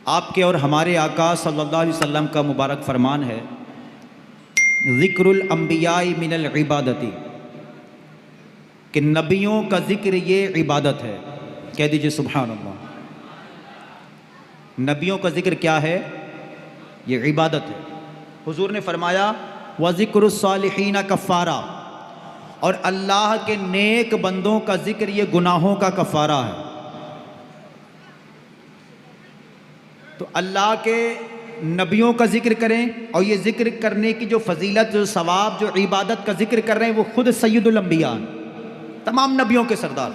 آپ کے اور ہمارے آقا صلی اللہ علیہ وسلم کا مبارک فرمان ہے، ذکر الانبیاء من العبادتی، کہ نبیوں کا ذکر یہ عبادت ہے۔ کہہ دیجئے سبحان اللہ۔ نبیوں کا ذکر کیا ہے؟ یہ عبادت ہے۔ حضور نے فرمایا وَذِكْرُ الصَّالِحِينَ کفارہ، اور اللہ کے نیک بندوں کا ذکر یہ گناہوں کا کفارہ ہے۔ تو اللہ کے نبیوں کا ذکر کریں، اور یہ ذکر کرنے کی جو فضیلت، جو ثواب، جو عبادت کا ذکر کر رہے ہیں، وہ خود سید الانبیاء، تمام نبیوں کے سردار۔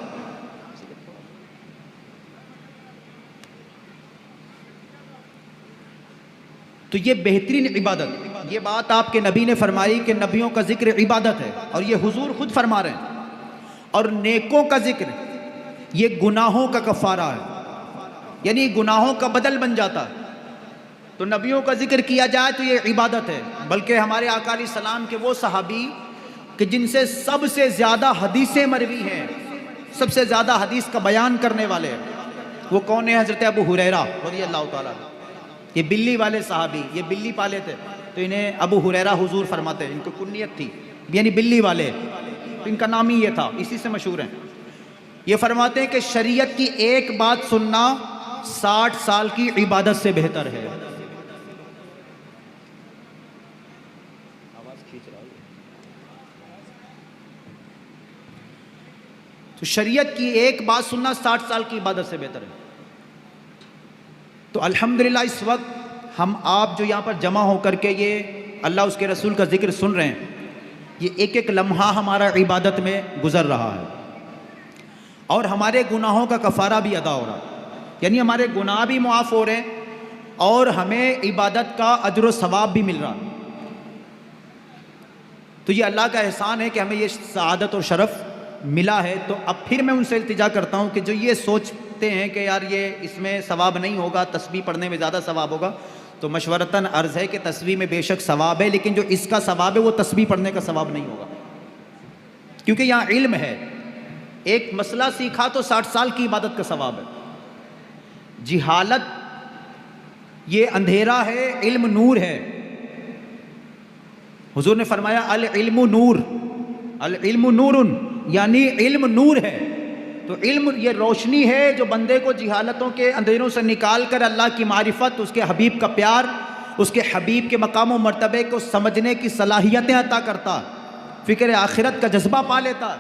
تو یہ بہترین عبادت، یہ بات آپ کے نبی نے فرمائی کہ نبیوں کا ذکر عبادت ہے، اور یہ حضور خود فرما رہے ہیں۔ اور نیکوں کا ذکر یہ گناہوں کا کفارہ ہے، یعنی گناہوں کا بدل بن جاتا ہے۔ تو نبیوں کا ذکر کیا جائے تو یہ عبادت ہے۔ بلکہ ہمارے آقا علیہ السلام کے وہ صحابی کہ جن سے سب سے زیادہ حدیثیں مروی ہیں، سب سے زیادہ حدیث کا بیان کرنے والے ہیں، وہ کون ہیں؟ حضرت ابو ہریرہ رضی اللہ تعالیٰ۔ یہ بلی والے صحابی، یہ بلی پالے تھے، تو انہیں ابو ہریرہ حضور فرماتے ہیں، ان کو کنیت تھی، یعنی بلی والے، تو ان کا نام ہی یہ تھا، اسی سے مشہور ہیں۔ یہ فرماتے ہیں کہ شریعت کی ایک بات سننا 60 سال کی عبادت سے بہتر ہے۔ تو شریعت کی ایک بات سننا 60 سال کی عبادت سے بہتر ہے۔ تو الحمدللہ اس وقت ہم آپ جو یہاں پر جمع ہو کر کے یہ اللہ اس کے رسول کا ذکر سن رہے ہیں، یہ ایک ایک لمحہ ہمارا عبادت میں گزر رہا ہے، اور ہمارے گناہوں کا کفارہ بھی ادا ہو رہا ہے، یعنی ہمارے گناہ بھی معاف ہو رہے ہیں اور ہمیں عبادت کا اجر و ثواب بھی مل رہا ہے۔ تو یہ اللہ کا احسان ہے کہ ہمیں یہ سعادت اور شرف ملا ہے۔ تو اب پھر میں ان سے التجا کرتا ہوں کہ جو یہ سوچتے ہیں کہ یار یہ اس میں ثواب نہیں ہوگا، تسبیح پڑھنے میں زیادہ ثواب ہوگا، تو مشورتاً عرض ہے کہ تسبیح میں بے شک ثواب ہے، لیکن جو اس کا ثواب ہے وہ تسبیح پڑھنے کا ثواب نہیں ہوگا، کیونکہ یہاں علم ہے۔ ایک مسئلہ سیکھا تو 60 سال کی عبادت کا ثواب ہے۔ جہالت یہ اندھیرا ہے، علم نور ہے۔ حضور نے فرمایا العلم نور، العلم نور، یعنی علم نور ہے۔ تو علم یہ روشنی ہے جو بندے کو جہالتوں کے اندھیروں سے نکال کر اللہ کی معرفت، اس کے حبیب کا پیار، اس کے حبیب کے مقام و مرتبے کو سمجھنے کی صلاحیتیں عطا کرتا، فکر آخرت کا جذبہ پا لیتا،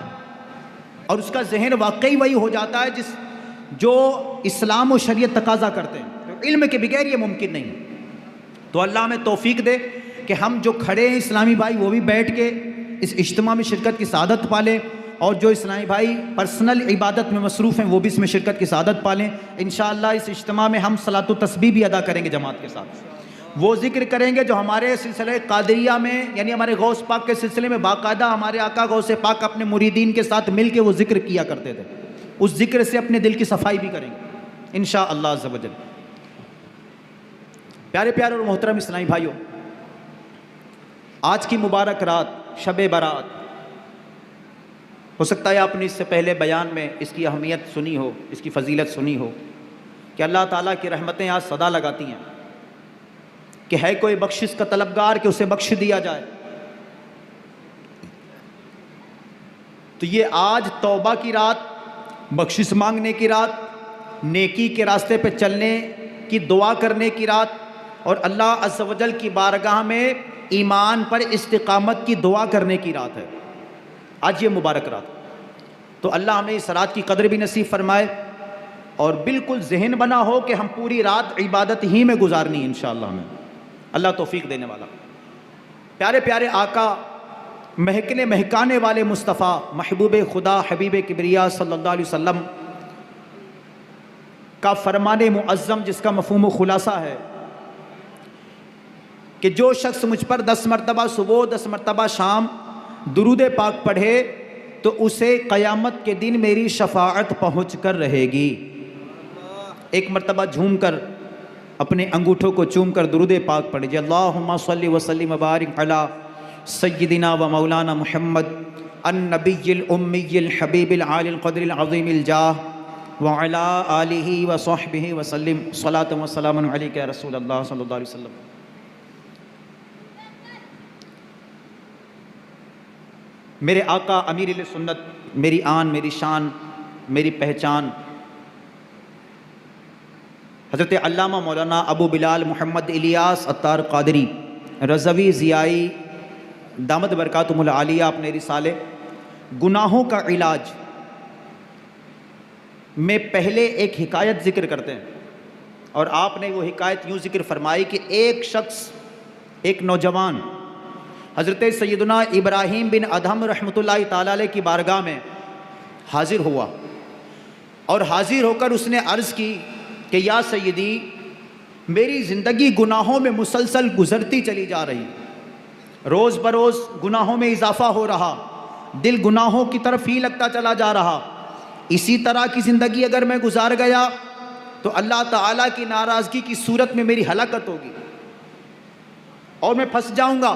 اور اس کا ذہن واقعی وہی ہو جاتا ہے جو اسلام و شریعت تقاضا کرتے ہیں۔ تو علم کے بغیر یہ ممکن نہیں۔ تو اللہ ہمیں توفیق دے کہ ہم جو کھڑے ہیں اسلامی بھائی، وہ بھی بیٹھ کے اس اجتماع میں شرکت کی سعادت پالیں، اور جو اسلامی بھائی پرسنل عبادت میں مصروف ہیں وہ بھی اس میں شرکت کی سعادت پالیں۔ انشاءاللہ اس اجتماع میں ہم صلاۃ و تسبیح بھی ادا کریں گے جماعت کے ساتھ، وہ ذکر کریں گے جو ہمارے سلسلہ قادریہ میں، یعنی ہمارے غوث پاک کے سلسلے میں باقاعدہ ہمارے آقا غوث پاک اپنے مریدین کے ساتھ مل کے وہ ذکر کیا کرتے تھے۔ اس ذکر سے اپنے دل کی صفائی بھی کریں گے انشاءاللہ عز و جل۔ پیارے پیارے اور محترم اسلامی بھائیوں، آج کی مبارک رات شب برات، ہو سکتا ہے آپ نے اس سے پہلے بیان میں اس کی اہمیت سنی ہو، اس کی فضیلت سنی ہو، کہ اللہ تعالیٰ کی رحمتیں آج صدا لگاتی ہیں کہ ہے کوئی بخشش کا طلبگار کہ اسے بخش دیا جائے۔ تو یہ آج توبہ کی رات، بخشش مانگنے کی رات، نیکی کے راستے پہ چلنے کی دعا کرنے کی رات، اور اللہ عز و جل کی بارگاہ میں ایمان پر استقامت کی دعا کرنے کی رات ہے آج یہ مبارک رات۔ تو اللہ ہمیں اس رات کی قدر بھی نصیب فرمائے، اور بالکل ذہن بنا ہو کہ ہم پوری رات عبادت ہی میں گزارنی ہے انشاءاللہ، ہمیں اللہ توفیق دینے والا۔ پیارے پیارے آقا، مہکنے مہکانے والے مصطفیٰ، محبوب خدا، حبیب کبریا صلی اللہ علیہ وسلم کا فرمان معظم، جس کا مفہوم و خلاصہ ہے کہ جو شخص مجھ پر 10 مرتبہ صبح 10 مرتبہ شام درود پاک پڑھے تو اسے قیامت کے دن میری شفاعت پہنچ کر رہے گی۔ ایک مرتبہ جھوم کر اپنے انگوٹھوں کو چوم کر درود پاک پڑھیے، اللہم صلی وسلم وبارک علی سیدنا و مولانا محمد النبی الامی الحبیب العالی القدر العظیم الجاہ وعلی آلہ وصحبہ وسلم صلاۃ و سلام علیک یا رسول اللہ صلی اللہ علیہ وسلم۔ میرے آقا امیر اہل سنت، میری آن، میری شان، میری پہچان، حضرت علامہ مولانا ابو بلال محمد الیاس عطار قادری رضوی ضیائی دامت برکاتہم العالیہ اپنے رسالے گناہوں کا علاج میں پہلے ایک حکایت ذکر کرتے ہیں، اور آپ نے وہ حکایت یوں ذکر فرمائی کہ ایک شخص، ایک نوجوان حضرت سیدنا ابراہیم بن ادہم رحمۃ اللہ تعالی علیہ کی بارگاہ میں حاضر ہوا، اور حاضر ہو کر اس نے عرض کی کہ یا سیدی، میری زندگی گناہوں میں مسلسل گزرتی چلی جا رہی، روز بروز گناہوں میں اضافہ ہو رہا، دل گناہوں کی طرف ہی لگتا چلا جا رہا، اسی طرح کی زندگی اگر میں گزار گیا تو اللہ تعالیٰ کی ناراضگی کی صورت میں میری ہلاکت ہوگی اور میں پھنس جاؤں گا،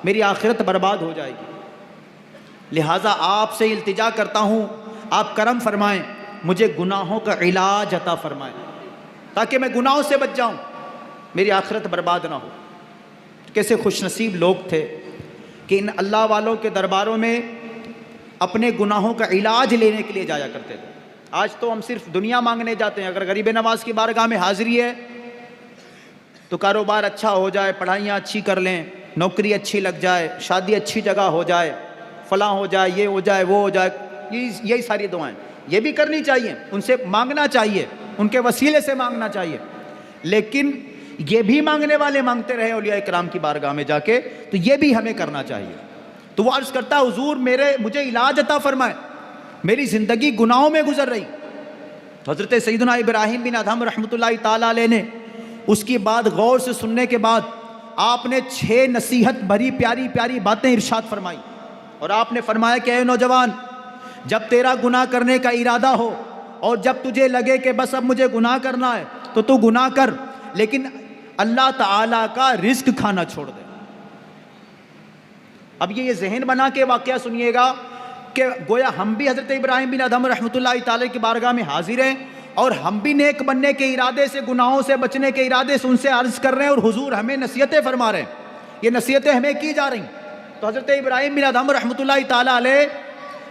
میری آخرت برباد ہو جائے گی۔ لہٰذا آپ سے التجا کرتا ہوں، آپ کرم فرمائیں، مجھے گناہوں کا علاج عطا فرمائیں تاکہ میں گناہوں سے بچ جاؤں، میری آخرت برباد نہ ہو۔ کیسے خوش نصیب لوگ تھے کہ ان اللہ والوں کے درباروں میں اپنے گناہوں کا علاج لینے کے لیے جایا کرتے تھے۔ آج تو ہم صرف دنیا مانگنے جاتے ہیں، اگر غریب نواز کی بارگاہ میں حاضری ہے تو کاروبار اچھا ہو جائے، پڑھائیاں اچھی کر لیں، نوکری اچھی لگ جائے، شادی اچھی جگہ ہو جائے، فلاں ہو جائے، یہ ہو جائے، وہ ہو جائے، یہی ساری دعائیں یہ بھی کرنی چاہیے، ان سے مانگنا چاہیے، ان کے وسیلے سے مانگنا چاہیے، لیکن یہ بھی مانگنے والے مانگتے رہے اولیاء کرام کی بارگاہ میں جا کے، تو یہ بھی ہمیں کرنا چاہیے۔ تو وہ عرض کرتا حضور مجھے علاج عطا فرمائے، میری زندگی گناہوں میں گزر رہی۔ تو حضرت سیدنا ابراہیم بن ادہم رحمۃ اللہ تعالیٰ علیہ نے اس کی بات غور سے سننے کے بعد آپ نے 6 نصیحت بھری پیاری پیاری باتیں ارشاد فرمائی، اور آپ نے فرمایا کہ اے نوجوان، جب تیرا گناہ کرنے کا ارادہ ہو اور جب تجھے لگے کہ بس اب مجھے گناہ کرنا ہے تو گناہ کر، لیکن اللہ تعالیٰ کا رزق کھانا چھوڑ دے۔ اب یہ ذہن بنا کے واقعہ سنیے گا کہ گویا ہم بھی حضرت ابراہیم بن ادہم رحمۃ اللہ تعالی کی بارگاہ میں حاضر ہیں، اور ہم بھی نیک بننے کے ارادے سے، گناہوں سے بچنے کے ارادے سے ان سے عرض کر رہے ہیں، اور حضور ہمیں نصیحتیں فرما رہے ہیں، یہ نصیحتیں ہمیں کی جا رہی ہیں۔ تو حضرت ابراہیم بن ادہم رحمۃ اللہ تعالی علیہ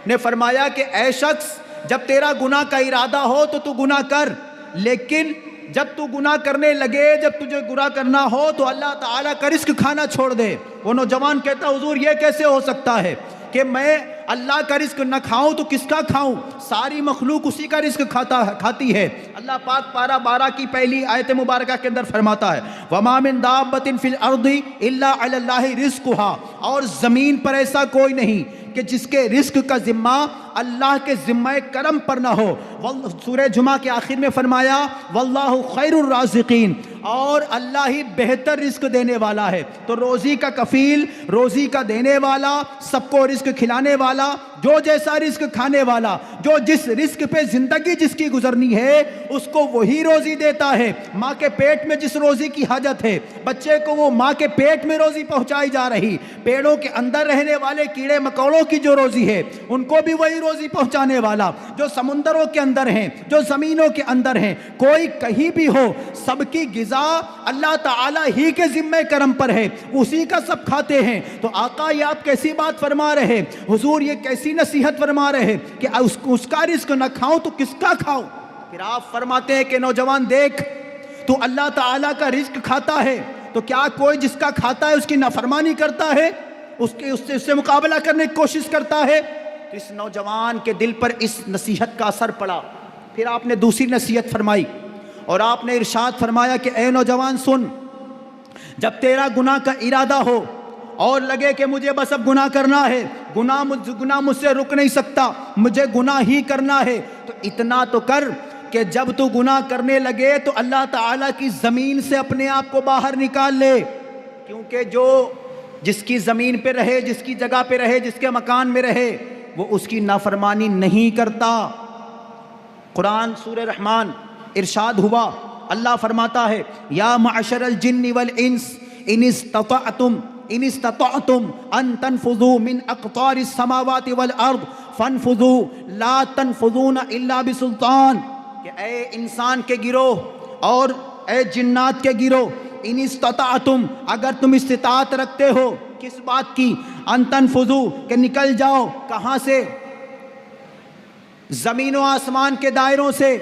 نے فرمایا کہ اے شخص، جب تیرا گناہ کا ارادہ ہو تو گناہ کر، لیکن جب تو گناہ کرنے لگے، جب تجھے گناہ کرنا ہو تو اللہ تعالیٰ کا رزق کھانا چھوڑ دے۔ وہ نوجوان کہتا حضور یہ کیسے ہو سکتا ہے کہ میں اللہ کا رزق نہ کھاؤں تو کس کا کھاؤں؟ ساری مخلوق اسی کا رزق کھاتی ہے۔ اللہ پاک پارہ 12 کی پہلی آیت مبارکہ کے اندر فرماتا ہے وَمَا مِن دَابَّةٍ فِي الْأَرْضِ إِلَّا عَلَى اللَّهِ رِزْقُهَا، اور زمین پر ایسا کوئی نہیں کہ جس کے رزق کا ذمہ اللہ کے ذمہ کرم پر نہ ہو۔ سورہ جمعہ کے آخر میں فرمایا وَاللَّهُ خَيْرُ الرَّازِقِينَ، اور اللہ ہی بہتر رزق دینے والا ہے۔ تو روزی کا کفیل، روزی کا دینے والا، سب کو رزق کھلانے والا، جو جیسا رزق کھانے والا، جو جس رزق پہ زندگی جس کی گزرنی ہے اس کو وہی روزی دیتا ہے۔ ماں کے پیٹ میں جس روزی کی حاجت ہے، بچے کو وہ ماں کے پیٹ میں روزی پہنچائی جا رہی، پیڑوں کے اندر رہنے والے کیڑے مکوڑوں کی جو روزی ہے ان کو بھی وہی روزی پہنچانے والا، جو سمندروں کے اندر ہیں، جو زمینوں کے اندر ہیں، کوئی کہیں بھی ہو، سب کی غذا اللہ تعالیٰ ہی کے ذمہ کرم پر ہے، اسی کا سب کھاتے ہیں۔ تو آقا یہ آپ کیسی بات فرما رہے ہیں، حضور یہ کیسی نصیحت فرما رہے ہیں کہ اس کا رزق نہ کھاؤں تو کس کا کھاؤں؟ پھر آپ فرماتے ہیں کہ نوجوان دیکھ، تو اللہ تعالیٰ کا رزق کھاتا ہے تو کیا کوئی جس کا کھاتا ہے اس کی نافرمانی کرتا ہے، اس سے مقابلہ کرنے کی کوشش کرتا ہے؟ تو اس نوجوان کے دل پر اس نصیحت کا اثر پڑا۔ پھر آپ نے دوسری نصیحت فرمائی، اور آپ نے ارشاد فرمایا کہ اے نوجوان سن، جب تیرا گناہ کا ارادہ ہو اور لگے کہ مجھے بس اب گناہ کرنا ہے، گناہ مجھ سے رک نہیں سکتا، مجھے گناہ ہی کرنا ہے، تو اتنا تو کر کہ جب تو گناہ کرنے لگے تو اللہ تعالیٰ کی زمین سے اپنے آپ کو باہر نکال لے، کیونکہ جس کی زمین پہ رہے، جس کی جگہ پہ رہے، جس کے مکان میں رہے، وہ اس کی نافرمانی نہیں کرتا۔ قرآن سورہ رحمان ارشاد ہوا، اللہ فرماتا ہے یا معشر الجن والانس ان استطعتم ان تنفذوا من اقطار السماوات والارض فانفذوا لا تنفذون الا بسلطان۔ کہ اے انسان کے گروہ اور اے جنات کے گروہ، ان استطاعتم، اگر تم استطاعت رکھتے ہو کس بات کی؟ ان تنفذو، کہ نکل جاؤ کہاں سے؟ زمین و آسمان کے دائروں سے،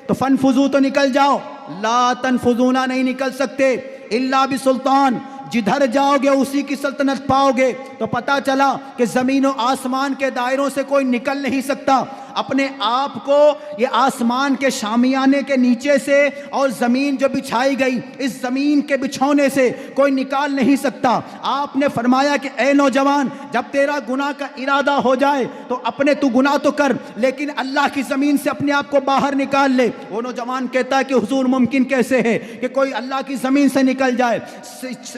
تو فنفذو تو نکل جاؤ، لا تنفذون نہیں نکل سکتے الا بسلطان، جدھر جاؤ گے اسی کی سلطنت پاؤ گے۔ تو پتہ چلا کہ زمین و آسمان کے دائروں سے کوئی نکل نہیں سکتا۔ اپنے آپ کو یہ آسمان کے شامیانے کے نیچے سے اور زمین جو بچھائی گئی اس زمین کے بچھونے سے کوئی نکال نہیں سکتا۔ آپ نے فرمایا کہ اے نوجوان، جب تیرا گناہ کا ارادہ ہو جائے تو اپنے تو گناہ تو کر، لیکن اللہ کی زمین سے اپنے آپ کو باہر نکال لے۔ وہ نوجوان کہتا ہے کہ حضور ممکن کیسے ہے کہ کوئی اللہ کی زمین سے نکل جائے؟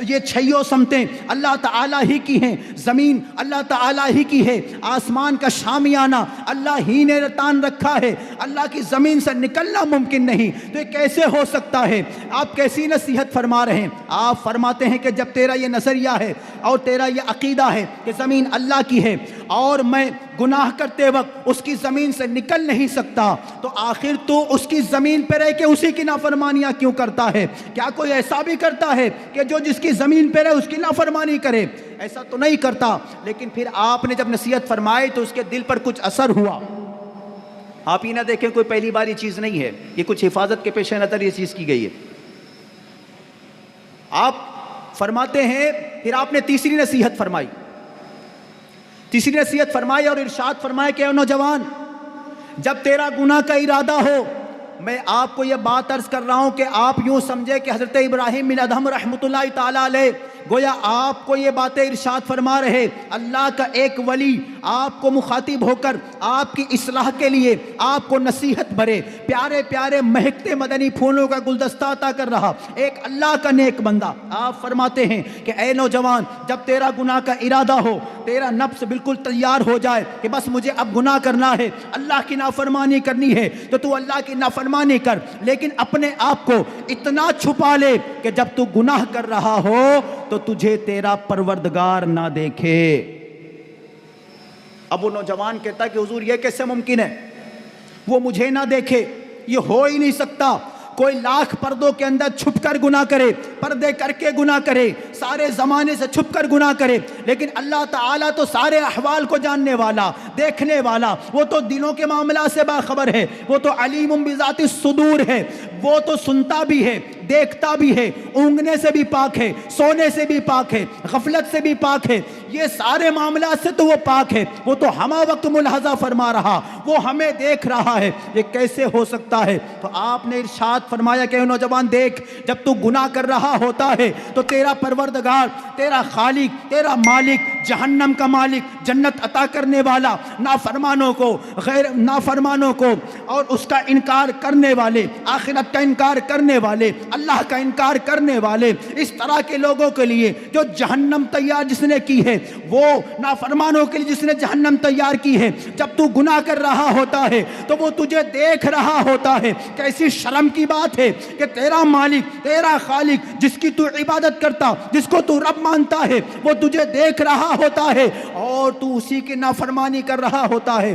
یہ چھیوں سمتیں اللہ تعالیٰ ہی کی ہیں، زمین اللہ تعالیٰ ہی کی ہے، آسمان کا شامیانہ اللہ ہی نے تان رکھا ہے، اللہ کی زمین سے نکلنا ممکن نہیں۔ تو یہ کیسے ہو سکتا ہے؟ آپ کیسی نصیحت فرما رہے ہیں؟ آپ فرماتے ہیں کہ جب تیرا یہ نظریہ ہے اور تیرا یہ عقیدہ ہے کہ زمین اللہ کی ہے اور میں گناہ کرتے وقت اس کی زمین سے نکل نہیں سکتا، تو آخر تو اس کی زمین پہ رہ کے اسی کی نافرمانیاں کیوں کرتا ہے؟ کیا کوئی ایسا بھی کرتا ہے کہ جو جس کی زمین پہ رہے اس کی نافرمانی کرے؟ ایسا تو نہیں کرتا۔ لیکن پھر آپ نے جب نصیحت فرمائی تو اس کے دل پر کچھ اثر ہوا۔ آپ ہی نہ دیکھیں کوئی پہلی بار یہ چیز نہیں ہے، یہ کچھ حفاظت کے پیش نظر یہ چیز کی گئی ہے۔ آپ فرماتے ہیں پھر آپ نے تیسری نصیحت فرمائی، تیسری نصیحت فرمائی اور ارشاد فرمایا کہ اے نوجوان، جب تیرا گناہ کا ارادہ ہو، میں آپ کو یہ بات عرض کر رہا ہوں کہ آپ یوں سمجھے کہ حضرت ابراہیم بن ادہم رحمۃ اللہ تعالیٰ علیہ گویا آپ کو یہ باتیں ارشاد فرما رہے، اللہ کا ایک ولی آپ کو مخاطب ہو کر آپ کی اصلاح کے لیے آپ کو نصیحت بھرے پیارے پیارے مہکتے مدنی پھولوں کا گلدستہ عطا کر رہا ایک اللہ کا نیک بندہ۔ آپ فرماتے ہیں کہ اے نوجوان، جب تیرا گناہ کا ارادہ ہو، تیرا نفس بالکل تیار ہو جائے کہ بس مجھے اب گناہ کرنا ہے، اللہ کی نافرمانی کرنی ہے، تو اللہ کی نافرمانی کر، لیکن اپنے آپ کو اتنا چھپا لے کہ جب تو گناہ کر رہا ہو تو تجھے تیرا پروردگار نہ دیکھے۔ اب وہ نوجوان کہتا ہے کہ حضور یہ کیسے ممکن ہے؟ وہ مجھے نہ دیکھے، یہ ہو ہی نہیں سکتا۔ کوئی لاکھ پردوں کے اندر چھپ کر گناہ کرے، پردے کر کے گناہ کرے، سارے زمانے سے چھپ کر گناہ کرے، لیکن اللہ تعالیٰ تو سارے احوال کو جاننے والا، دیکھنے والا، وہ تو دلوں کے معاملات سے باخبر ہے، وہ تو علیم بذات الصدور ہے، وہ تو سنتا بھی ہے، دیکھتا بھی ہے، اونگنے سے بھی پاک ہے، سونے سے بھی پاک ہے، غفلت سے بھی پاک ہے، یہ سارے معاملات سے تو وہ پاک ہے، وہ تو ہمہ وقت ملاحظہ فرما رہا، وہ ہمیں دیکھ رہا ہے، یہ کیسے ہو سکتا ہے؟ تو آپ نے ارشاد فرمایا کہ نوجوان دیکھ، جب تو گناہ کر رہا ہوتا ہے تو تیرا پروردگار، تیرا خالق، تیرا مالک، جہنم کا مالک، جنت عطا کرنے والا، نافرمانوں کو، غیر نافرمانوں کو اور اس کا انکار کرنے والے، آخرت کا انکار کرنے والے، اللہ کا انکار کرنے والے، اس طرح کے لوگوں کے لیے جو جہنم تیار جس نے کی ہے، وہ نافرمانوں کے لیے جس نے جہنم تیار کی ہے، جب تو گناہ کر رہا ہوتا ہے تو وہ تجھے دیکھ رہا ہوتا ہے۔ کیسی شرم کی بات ہے کہ تیرا مالک، تیرا خالق، جس کی تو عبادت کرتا، جس کو تو رب مانتا ہے، وہ تجھے دیکھ رہا ہوتا ہے اور تو اسی کی نافرمانی کر رہا ہوتا ہے۔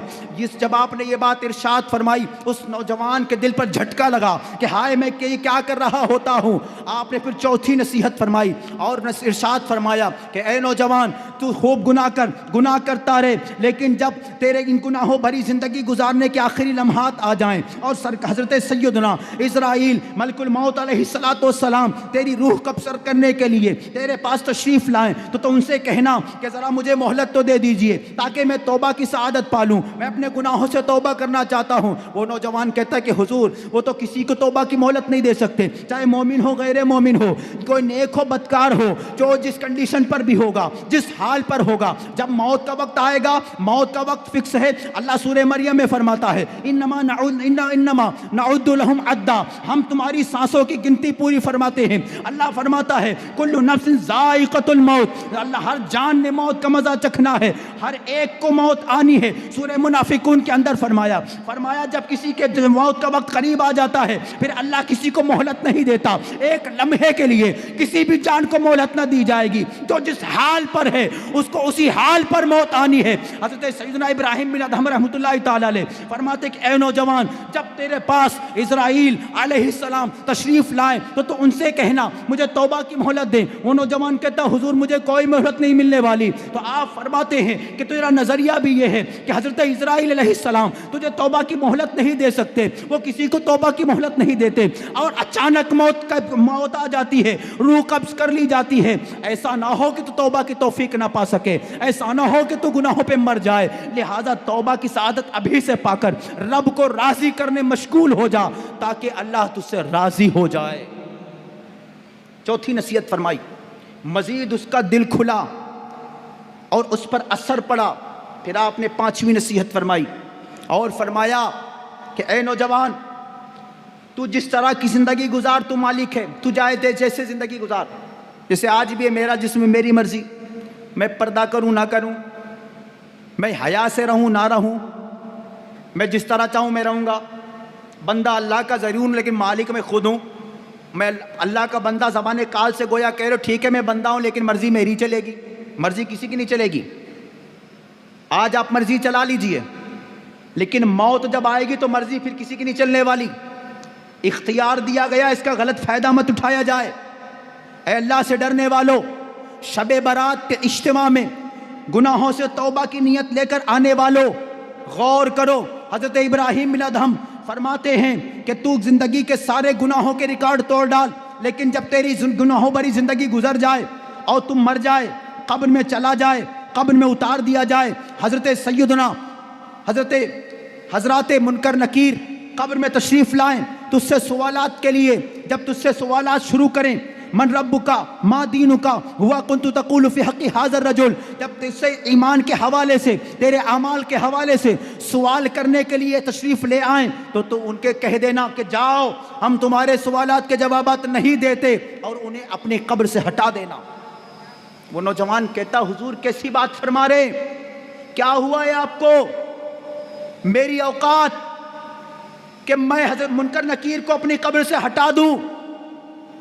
جب آپ نے یہ بات ارشاد فرمائی، اس نوجوان کے دل پر جھٹکا لگا کہ ہائے میں کیا کر رہا ہوتا ہوں۔ آپ نے پھر چوتھی نصیحت فرمائی اور ارشاد فرمایا کہ اے نوجوان، تو خوب گناہ کرتا رہے، لیکن جب تیرے ان گناہوں بھری زندگی گزارنے کے آخری لمحات آ جائیں اور حضرت سیدنا اسرائیل ملک الموت علیہ السلام تیری روح قبض کرنے کے لیے تیرے پاس تشریف لائیں تو ان سے کہنا کہ ذرا مجھے مہلت تو دے دیجئے تاکہ میں توبہ کی سعادت پالوں، میں اپنے گناہوں سے توبہ کرنا چاہتا ہوں۔ وہ نوجوان کہتا ہے کہ حضور، وہ تو کسی کو توبہ کی مہلت نہیں دے سکتے، چاہے مومن ہو غیر مومن ہو، کوئی نیک ہو بدکار ہو، جو جس کنڈیشن پر بھی ہوگا، جس حال پر ہوگا، جب موت کا وقت آئے گا، موت کا وقت فکس ہے۔ اللہ سورہ مریم میں فرماتا ہے انما نعد لہم عدا، ہم تمہاری سانسوں کی گنتی پوری فرماتے ہیں۔ اللہ فرماتا ہے کل نفس ذائقۃ الموت، اللہ ہر جان نے موت کا مزہ چکھنا ہے، ہر ایک کو موت آنی ہے۔ سورہ منافقون کے اندر فرمایا جب کسی کے موت کا وقت قریب آ جاتا ہے پھر اللہ کسی کو مہلت نہیں نہیں دیتا، ایک لمحے کے لیے کسی بھی جان کو مہلت نہ دی جائے گی، جو جس حال پر ہے اس کو اسی حال پر موت آنی ہے۔ حضرت سیدنا ابراہیم بن ادہم رحمۃ اللہ تعالی علیہ فرماتے کہ اے نوجوان، جب تیرے پاس اسرائیل علیہ السلام تشریف لائے تو ان سے کہنا مجھے توبہ کی مہلت دیں۔ وہ نوجوان کہتا حضور مجھے کوئی مہلت نہیں ملنے والی۔ تو آپ فرماتے ہیں کہ تیرا نظریہ بھی یہ ہے کہ حضرت اسرائیل علیہ السلام تجھے توبہ کی مہلت نہیں دے سکتے، وہ کسی کو توبہ کی مہلت نہیں دیتے، اور اچانک موت آ جاتی ہے، روح قبض کر لی جاتی ہے۔ ایسا نہ ہو کہ تو توبہ کی توفیق نہ پا سکے، ایسا نہ ہو کہ تو گناہوں پہ مر جائے، لہذا توبہ کی سعادت ابھی سے پا کر رب کو راضی کرنے مشغول ہو جا تاکہ اللہ تجھ سے راضی ہو جائے۔ چوتھی نصیحت فرمائی، مزید اس کا دل کھلا اور اس پر اثر پڑا۔ پھر آپ نے پانچویں نصیحت فرمائی اور فرمایا کہ اے نوجوان، تو جس طرح کی زندگی گزار، تو مالک ہے، تو جائے جیسے زندگی گزار، جیسے آج بھی ہے میرا جسم میری مرضی، میں پردہ کروں نہ کروں، میں حیا سے رہوں نہ رہوں، میں جس طرح چاہوں میں رہوں گا۔ بندہ اللہ کا ضرور ہوں لیکن مالک میں خود ہوں، میں اللہ کا بندہ زبان کال سے گویا کہہ رہے ہو ٹھیک ہے میں بندہ ہوں لیکن مرضی میری چلے گی، مرضی کسی کی نہیں چلے گی۔ آج آپ مرضی چلا لیجئے لیکن موت جب آئے گی تو مرضی پھر کسی کی نہیں چلنے والی۔ اختیار دیا گیا، اس کا غلط فائدہ مت اٹھایا جائے۔ اے اللہ سے ڈرنے والو، شب برات کے اجتماع میں گناہوں سے توبہ کی نیت لے کر آنے والو، غور کرو۔ حضرت ابراہیم بن ادہم فرماتے ہیں کہ تو زندگی کے سارے گناہوں کے ریکارڈ توڑ ڈال، لیکن جب تیری گناہوں بھری زندگی گزر جائے اور تم مر جائے، قبر میں چلا جائے، قبر میں اتار دیا جائے، حضرات منکر نکیر قبر میں تشریف لائیں، تجھ سے سوالات کے لیے جب تجھ سے سوالات شروع کریں، من ربکا ما دینکا ہوا کنت تقول فی حق ھذا الرجل، جب تجھ سے ایمان کے حوالے سے، تیرے اعمال کے حوالے سے سوال کرنے کے لیے تشریف لے آئیں تو ان کے کہہ دینا کہ جاؤ ہم تمہارے سوالات کے جوابات نہیں دیتے، اور انہیں اپنی قبر سے ہٹا دینا۔ وہ نوجوان کہتا حضور کیسی بات فرما رہے، کیا ہوا ہے آپ کو؟ میری اوقات کہ میں حضرت منکر نکیر کو اپنی قبر سے ہٹا دوں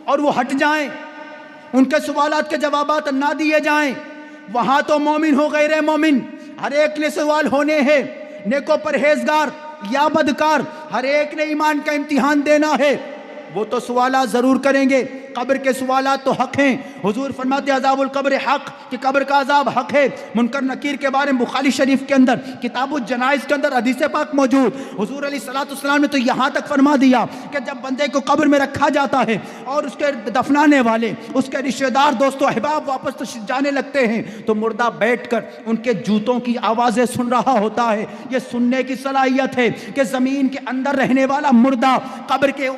اور وہ ہٹ جائیں، ان کے سوالات کے جوابات نہ دیے جائیں؟ وہاں تو مومن ہو غیر مومن ہر ایک نے سوال ہونے ہیں، نیکو پرہیزگار یا بدکار ہر ایک نے ایمان کا امتحان دینا ہے، وہ تو سوالات ضرور کریں گے۔ قبر کے سوالات تو حق ہیں، حضور فرماتے عذاب القبر حق، کہ قبر کا عذاب حق ہے۔ منکر نکیر کے بارے میں بخاری شریف کے اندر کتاب الجنائز کے اندر حدیث پاک موجود، حضور علیہ السلام نے تو یہاں تک فرما دیا کہ جب بندے کو قبر میں رکھا جاتا ہے اور اس کے دفنانے والے، اس کے رشتہ دار، دوست و احباب واپس جانے لگتے ہیں تو مردہ بیٹھ کر ان کے جوتوں کی آوازیں سن رہا ہوتا ہے۔ یہ سننے کی صلاحیت ہے کہ زمین کے اندر رہنے والا مردہ قبر کے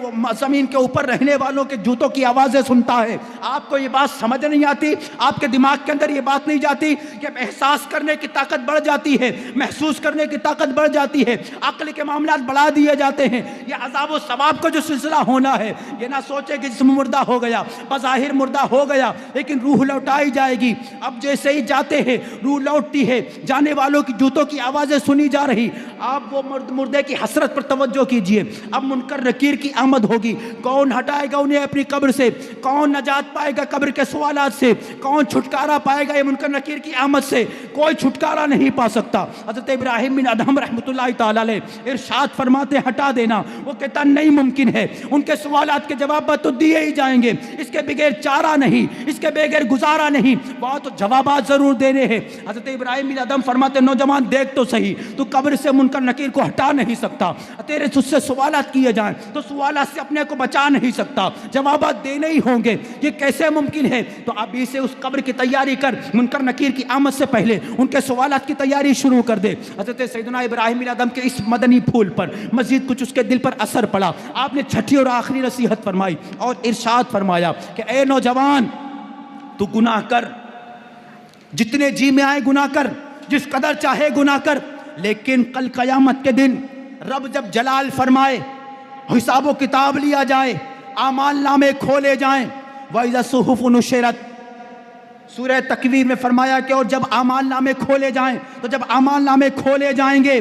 زمین کے اوپر رہنے والوں کے جوتوں کی آوازیں سنتا ہے۔ آپ کو یہ بات سمجھ نہیں آتی، آپ کے دماغ کے اندر یہ بات نہیں جاتی کہ احساس کرنے کی طاقت بڑھ جاتی ہے، محسوس کرنے کی طاقت بڑھ جاتی ہے، عقل کے معاملات بڑھا دیے جاتے ہیں۔ یہ عذاب و ثواب کا جو سلسلہ ہونا ہے، یہ نہ سوچے کہ جسم مردہ ہو گیا، بظاہر مردہ ہو گیا لیکن روح لوٹائی جائے گی۔ اب جیسے ہی جاتے ہیں روح لوٹتی ہے، جانے والوں کی جوتوں کی آوازیں سنی جا رہی۔ آپ وہ مردے کی حسرت پر توجہ کیجئے۔ اب منکر نکیر کی آمد ہوگی، کون ہٹائے گا انہیں اپنی قبر سے؟ کون نجات پائے گا قبر کے سوالات سے؟ کون چھٹکارا پائے گا یہ منکر نکیر کی آمد سے؟ کوئی چھٹکارا نہیں پا سکتا۔ حضرت ابراہیم بن ادہم رحمۃ اللہ تعالی علیہ ارشاد فرماتے ہٹا دینا، وہ کہتا نہیں ممکن ہے، ان کے سوالات کے جوابات تو دیے ہی جائیں گے، اس کے بغیر چارہ نہیں، اس کے بغیر گزارا نہیں، وہ تو جوابات ضرور دینے ہیں۔ حضرت ابراہیم بن ادہم فرماتے نوجوان دیکھ تو صحیح، تو قبر سے منکر نکیر کو ہٹا نہیں سکتا، تیرے تجھ سے سوالات کیے جائیں تو سوالات سے اپنے کو بچا نہیں سکتا، جوابات دینے ہی ہوں گے، یہ کیسے ممکن ہے؟ تو ابھی سے اس قبر کی تیاری کر، منکر نکیر کی آمد سے پہلے ان کے سوالات کی تیاری شروع کر دے۔ حضرت سیدنا ابراہیم بن ادہم کے اس مدنی پھول پر مزید کچھ اس کے دل پر اثر پڑا۔ آپ نے چھٹی اور آخری نصیحت فرمائی اور ارشاد فرمایا کہ اے نوجوان، تو گناہ کر، جتنے جی میں آئے گناہ کر، جس قدر چاہے گناہ کر، لیکن کل قیامت کے دن رب جب جلال فرمائے، حساب و کتاب لیا جائے، اعمال نامے کھولے جائیں، وَإِذَا الصُّحُفُ نُشِرَتْ، سورہ تکویر میں فرمایا کہ اور جب اعمال نامے کھولے جائیں، تو جب اعمال نامے کھولے جائیں گے،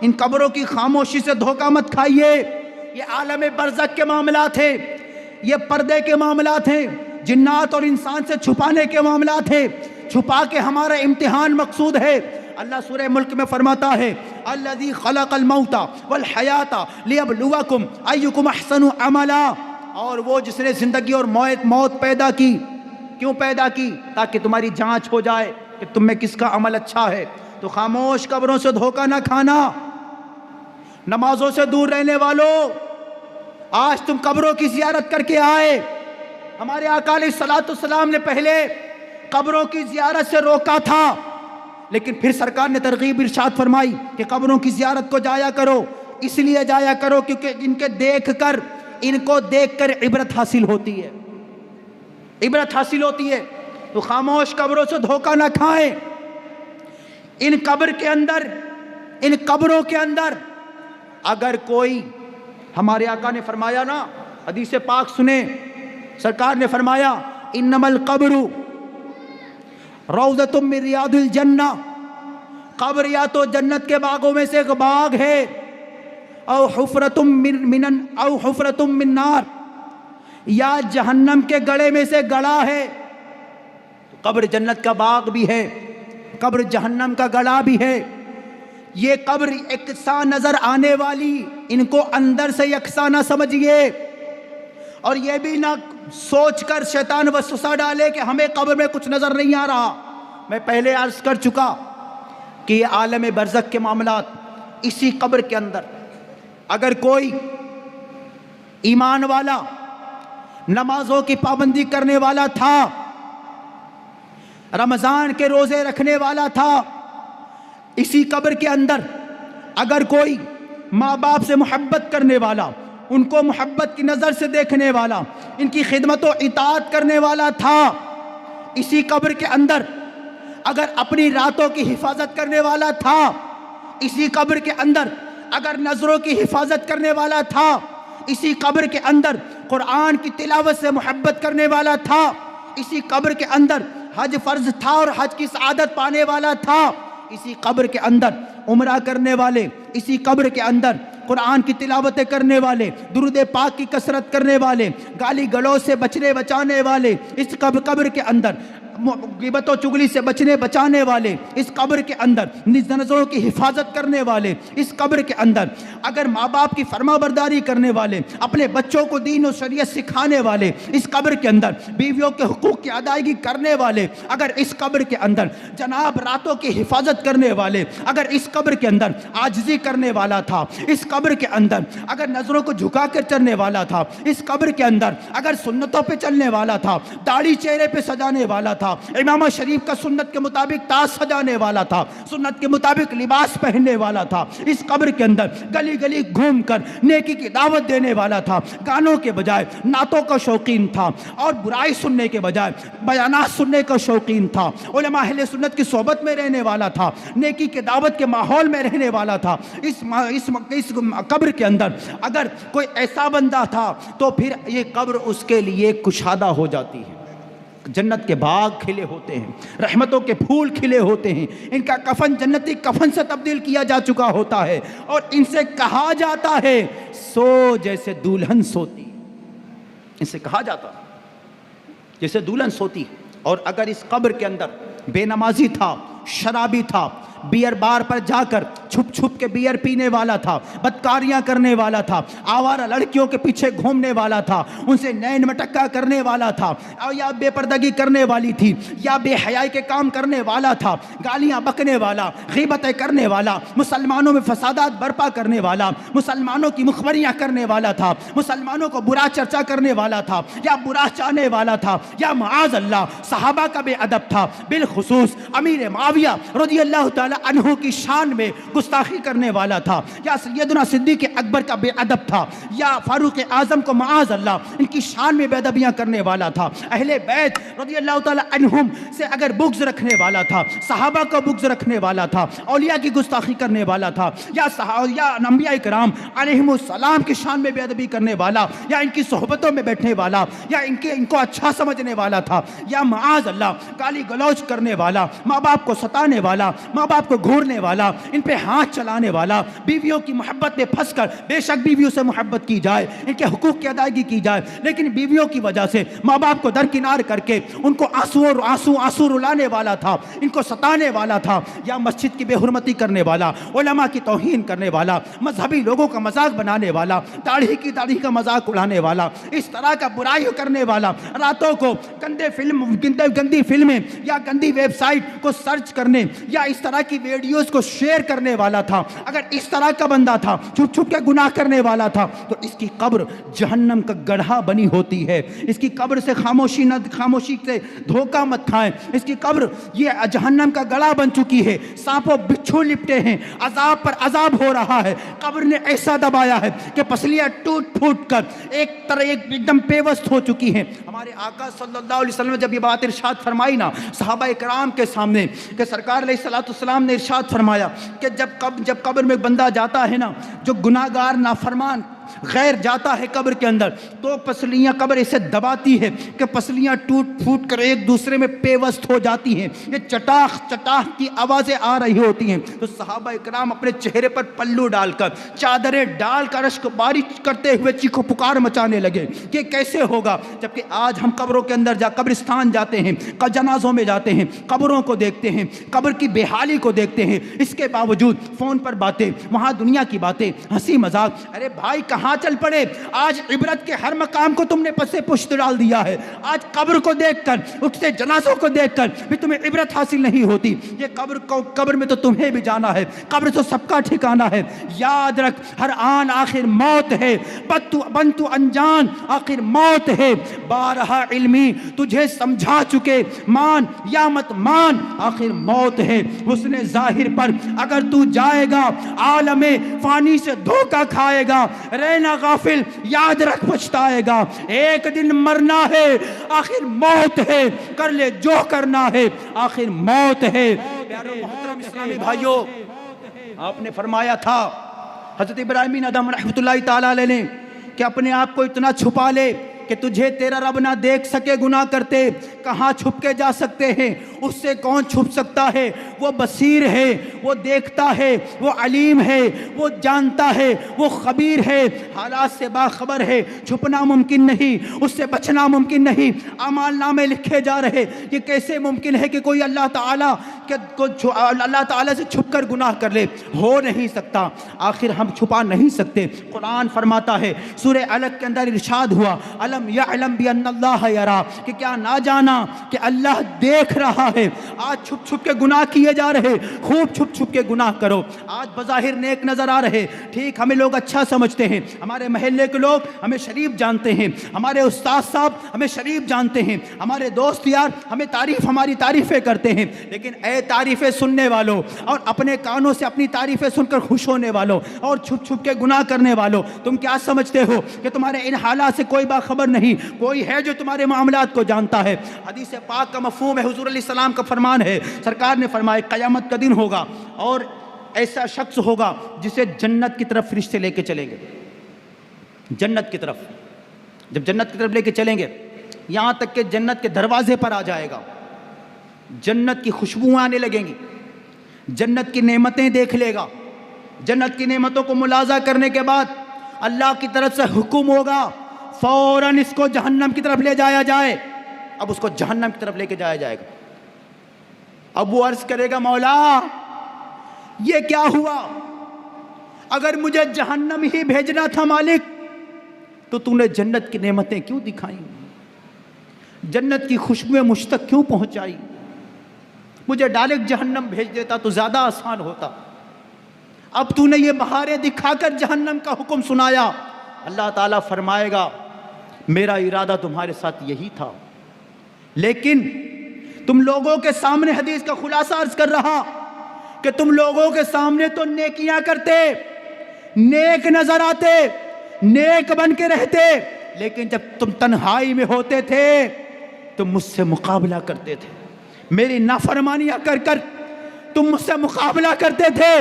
ان قبروں کی خاموشی سے دھوکہ مت کھائیے. یہ عالم برزخ کے معاملات ہیں, یہ پردے کے معاملات ہیں, جنات اور انسان سے چھپانے کے معاملات ہیں. چھپا کے ہمارا امتحان مقصود ہے. اللہ سورہ ملک میں فرماتا ہے الذی خلق الموت والحیات لیبلوکم ایکم احسن عملا, اور وہ جس نے زندگی اور موت پیدا کی. کیوں پیدا کی؟ تاکہ تمہاری جانچ ہو جائے کہ تم میں کس کا عمل اچھا ہے. تو خاموش قبروں سے دھوکہ نہ کھانا. نمازوں سے دور رہنے والوں, آج تم قبروں کی زیارت کر کے آئے. ہمارے آقا علیہ الصلوۃ والسلام نے پہلے قبروں کی زیارت سے روکا تھا, لیکن پھر سرکار نے ترغیب ارشاد فرمائی کہ قبروں کی زیارت کو جایا کرو. اس لیے جایا کرو کیونکہ ان کو دیکھ کر عبرت حاصل ہوتی ہے, عبرت حاصل ہوتی ہے. تو خاموش قبروں سے دھوکہ نہ کھائیں. ان قبروں کے اندر اگر کوئی, ہمارے آقا نے فرمایا نا, حدیث پاک سنیں, سرکار نے فرمایا انما القبر روضۃ من ریاض الجنہ, قبر یا تو جنت کے باغوں میں سے ایک باغ ہے, او حفرۃ من نار, یا جہنم کے گڑھے میں سے گڑھا ہے. قبر جنت کا باغ بھی ہے, قبر جہنم کا گڑھا بھی ہے. یہ قبر یکساں نظر آنے والی, ان کو اندر سے یکساں نہ سمجھیے, اور یہ بھی نہ سوچ کر شیطان وسوسہ ڈالے کہ ہمیں قبر میں کچھ نظر نہیں آ رہا. میں پہلے عرض کر چکا کہ یہ عالم برزخ کے معاملات, اسی قبر کے اندر اگر کوئی ایمان والا, نمازوں کی پابندی کرنے والا تھا, رمضان کے روزے رکھنے والا تھا, اسی قبر کے اندر اگر کوئی ماں باپ سے محبت کرنے والا, ان کو محبت کی نظر سے دیکھنے والا, ان کی خدمت و اطاعت کرنے والا تھا, اسی قبر کے اندر اگر اپنی راتوں کی حفاظت کرنے والا تھا, اسی قبر کے اندر اگر نظروں کی حفاظت کرنے والا تھا, اسی قبر کے اندر قرآن کی تلاوت سے محبت کرنے والا تھا, اسی قبر کے اندر حج فرض تھا اور حج کی سعادت پانے والا تھا, اسی قبر کے اندر عمرہ کرنے والے, اسی قبر کے اندر قرآن کی تلاوتیں کرنے والے, درود پاک کی کثرت کرنے والے, گالی گلوچ سے بچانے والے, اس قبر کے اندر غیبت و چغلی سے بچانے والے, اس قبر کے اندر نظروں کی حفاظت کرنے والے, اس قبر کے اندر اگر ماں باپ کی فرما برداری کرنے والے, اپنے بچوں کو دین و شریعت سکھانے والے, اس قبر کے اندر بیویوں کے حقوق کی ادائیگی کرنے والے, اگر اس قبر کے اندر جناب راتوں کی حفاظت کرنے والے, اگر اس قبر کے اندر عاجزی کرنے والا تھا, اس قبر کے اندر اگر نظروں کو جھکا کر چلنے والا تھا, اس قبر کے اندر اگر سنتوں پہ چلنے والا تھا, داڑھی چہرے پہ سجانے والا تھا, امام شریف کا سنت کے مطابق تاج سجانے والا تھا, سنت کے مطابق لباس پہننے والا تھا, اس قبر کے اندر گلی گلی گھوم کر نیکی کی دعوت دینے والا تھا, گانوں کے بجائے نعتوں کا شوقین تھا, اور برائی سننے کے بجائے بیانات سننے کا شوقین تھا, علماء اہل سنت کی صحبت میں رہنے والا تھا, نیکی کے دعوت کے ماحول میں رہنے والا تھا. اس قبر کے اندر اگر کوئی ایسا بندہ تھا تو پھر یہ قبر اس کے لیے کشادہ ہو جاتی ہے. جنت کے باغ کھلے ہوتے ہیں, رحمتوں کے پھول کھلے ہوتے ہیں, ان کا کفن جنتی کفن سے تبدیل کیا جا چکا ہوتا ہے, اور ان سے کہا جاتا ہے سو جیسے دلہن سوتی, ان سے کہا جاتا جیسے دلہن سوتی. اور اگر اس قبر کے اندر بے نمازی تھا, شرابی تھا, بیئر بار پر جا کر چھپ چھپ کے بیئر پینے والا تھا, بدکاریاں کرنے والا تھا, آوارہ لڑکیوں کے پیچھے گھومنے والا تھا, ان سے نین مٹکا کرنے والا تھا, اور یا بے پردگی کرنے والی تھی, یا بے حیائی کے کام کرنے والا تھا, گالیاں بکنے والا, غیبتیں کرنے والا, مسلمانوں میں فسادات برپا کرنے والا, مسلمانوں کی مخبریاں کرنے والا تھا, مسلمانوں کو برا چرچا کرنے والا تھا, یا برا چاہنے والا تھا, یا معاذ اللہ صحابہ کا بے ادب تھا, بالخصوص امیر معاویہ رضی اللہ تعالی عنہ کی شان میں گستاخی کرنے والا تھا, یا سیدنا صدیق اکبر کا بے ادب تھا, یا فاروق اعظم کو معاذ اللہ ان کی شان میں بے ادبیاں کرنے والا تھا, اہل بیت رضی اللہ تعالی عنہم سے اگر بغض رکھنے والا تھا, صحابہ کو بغض رکھنے والا تھا, اولیاء کی گستاخی کرنے والا تھا, یا انبیاء کرام علیہم السلام کی شان میں بے ادبی کرنے والا, یا ان کی صحبتوں میں بیٹھنے والا, یا ان کو اچھا سمجھنے والا تھا, یا معاذ اللہ گالی گلوچ کرنے والا, ماں باپ کو ستانے والا, ماں باپ کو گھورنے والا, ان پہ ہاتھ چلانے والا، بیویوں کی محبت میں پھنس کر، بے شک بیویوں سے محبت کی جائے، ان کے حقوق کی ادائیگی کی جائے، لیکن بیویوں کی وجہ سے ماں باپ کو درکنار کر کے ان کو آنسو رلانے والا تھا، ان کو ستانے والا تھا، یا مسجد کی بے حرمتی کرنے والا، علماء کی توہین کرنے والا، مذہبی لوگوں کا مذاق بنانے والا، داڑھی کا مذاق اڑانے والا، اس طرح کا برائی کرنے والا، راتوں کو گندی فلمیں یا گندی ویب سائٹ کو سرچ کرنے یا اس طرح کی ویڈیوز کو شیئر کرنے والا تھا، اگر اس طرح کا بندہ تھا، چھپ چھپ کے گناہ کرنے والا تھا، تو اس کی قبر جہنم کا گڑھا بنی ہوتی ہے۔ اس کی قبر سے خاموشی سے دھوکہ مت کھائیں، اس کی قبر یہ جہنم کا گڑھا بن چکی ہے، سانپ و بچھو لپٹے ہیں، عذاب پر عذاب ہو رہا ہے، قبر نے ایسا دبایا ہے کہ پسلیاں ٹوٹ پھوٹ کر ایک دم پیوست ہو چکی ہیں۔ ہمارے آقا صلی اللہ علیہ وسلم نے جب یہ بات ارشاد فرمائی نا صحابہ اکرام کے سامنے، کہ سرکار علیہ السلام نے ارشاد فرمایا کہ جب قبر میں بندہ جاتا ہے نا، جو گناہگار نافرمان غیر جاتا ہے قبر کے اندر، تو پسلیاں قبر اسے دباتی ہے کہ پسلیاں ٹوٹ پھوٹ کر ایک دوسرے میں پیوست ہو جاتی ہیں، یہ چٹاخ کی آوازیں آ رہی ہوتی ہیں۔ تو صحابہ اکرام اپنے چہرے پر پلو ڈال کر، چادریں ڈال کر اشک بارش کرتے ہوئے چیخو پکار مچانے لگے کہ کیسے ہوگا، جبکہ آج ہم قبروں کے اندر قبرستان جاتے ہیں، جنازوں میں جاتے ہیں، قبروں کو دیکھتے ہیں، قبر کی بے حالی کو دیکھتے ہیں، اس کے باوجود فون پر باتیں، وہاں دنیا کی باتیں، ہنسی مذاق۔ ارے بھائی کہاں چل پڑے؟ آج عبرت کے ہر مقام کو تم نے پس پشت ڈال دیا ہے۔ آج قبر کو دیکھ کر، اٹھتے جنازوں کو دیکھ کر بھی تمہیں عبرت حاصل نہیں ہوتی۔ یہ قبر میں تو تمہیں بھی جانا ہے، قبر تو سب کا ٹھکانہ ہے۔ یاد رکھ، ہر آن آخر موت ہے، بنتو انجان آخر موت ہے۔ بارہا علمی تجھے سمجھا چکے، مان یا مت مان آخر موت ہے۔ حسن ظاہر پر اگر تو جائے گا، عالم فانی سے دھوکہ کھائے گا، رہنا غافل یاد رکھ پچھتائے گا۔ ایک دن مرنا ہے، آخر موت ہے، کر لے جو کرنا ہے، آخر موت ہے۔ پیارے محترم اسلامی بھائیوں، آپ نے فرمایا تھا حضرت ابراہیم ادم رحمۃ اللہ تعالی علیہ نے کہ اپنے آپ کو اتنا چھپا لے کہ تجھے تیرا رب نہ دیکھ سکے گناہ کرتے۔ کہاں چھپ کے جا سکتے ہیں؟ اس سے کون چھپ سکتا ہے؟ وہ بصیر ہے، وہ دیکھتا ہے، وہ علیم ہے، وہ جانتا ہے، وہ خبیر ہے، حالات سے باخبر ہے۔ چھپنا ممکن نہیں، اس سے بچنا ممکن نہیں۔ اعمال نامے لکھے جا رہے، یہ کیسے ممکن ہے کہ کوئی اللہ تعالیٰ سے چھپ کر گناہ کر لے؟ ہو نہیں سکتا۔ آخر ہم چھپا نہیں سکتے۔ قرآن فرماتا ہے، سورہ علق کے اندر ارشاد ہوا، الم یعلم بان اللہ یرا، کہ کیا نہ جانا کہ اللہ دیکھ رہا ہے۔ آج چھپ چھپ کے گناہ کیے جا رہے، خوب چھپ چھپ کے گناہ کرو۔ آج بظاہر نیک نظر آ رہے، ٹھیک ہمیں لوگ اچھا سمجھتے ہیں، ہمارے محلے کے لوگ ہمیں شریف جانتے ہیں، ہمارے استاد صاحب ہمیں شریف جانتے ہیں، ہمارے دوست یار ہماری تعریفیں کرتے ہیں، لیکن اے تعریفیں سننے والوں اور اپنے کانوں سے اپنی تعریفیں سن کر خوش ہونے والوں اور چھپ چھپ کے گناہ کرنے والوں، تم کیا سمجھتے ہو کہ تمہارے ان حالات سے کوئی باخبر نہیں؟ کوئی ہے جو تمہارے معاملات کو جانتا ہے۔ حدیث پاک کا مفہوم ہے، حضور علیہ السلام کا فرمان ہے، سرکار نے فرمایا قیامت کا دن ہوگا اور ایسا شخص ہوگا جسے جنت کی طرف فرشتے لے کے چلیں گے۔ جنت کی طرف، جب جنت کی طرف لے کے چلیں گے، یہاں تک کہ جنت کے دروازے پر آ جائے گا، جنت کی خوشبو آنے لگیں گی، جنت کی نعمتیں دیکھ لے گا۔ جنت کی نعمتوں کو ملاحظہ کرنے کے بعد اللہ کی طرف سے حکم ہوگا فوراً اس کو جہنم کی طرف لے جایا جائے۔ اب اس کو جہنم کی طرف لے کے جایا جائے گا۔ اب وہ عرض کرے گا، مولا یہ کیا ہوا؟ اگر مجھے جہنم ہی بھیجنا تھا مالک، تو تو نے جنت کی نعمتیں کیوں دکھائیں؟ جنت کی خوشبوئیں مجھ تک کیوں پہنچائی؟ مجھے ڈائریکٹ جہنم بھیج دیتا تو زیادہ آسان ہوتا۔ اب تو نے یہ بہاریں دکھا کر جہنم کا حکم سنایا۔ اللہ تعالیٰ فرمائے گا، میرا ارادہ تمہارے ساتھ یہی تھا، لیکن تم لوگوں کے سامنے، حدیث کا خلاصہ عرض کر رہا کہ تم لوگوں کے سامنے تو نیکیاں کرتے، نیک نظر آتے، نیک بن کے رہتے، لیکن جب تم تنہائی میں ہوتے تھے تم مجھ سے مقابلہ کرتے تھے، میری نافرمانیاں کر کر تم مجھ سے مقابلہ کرتے تھے۔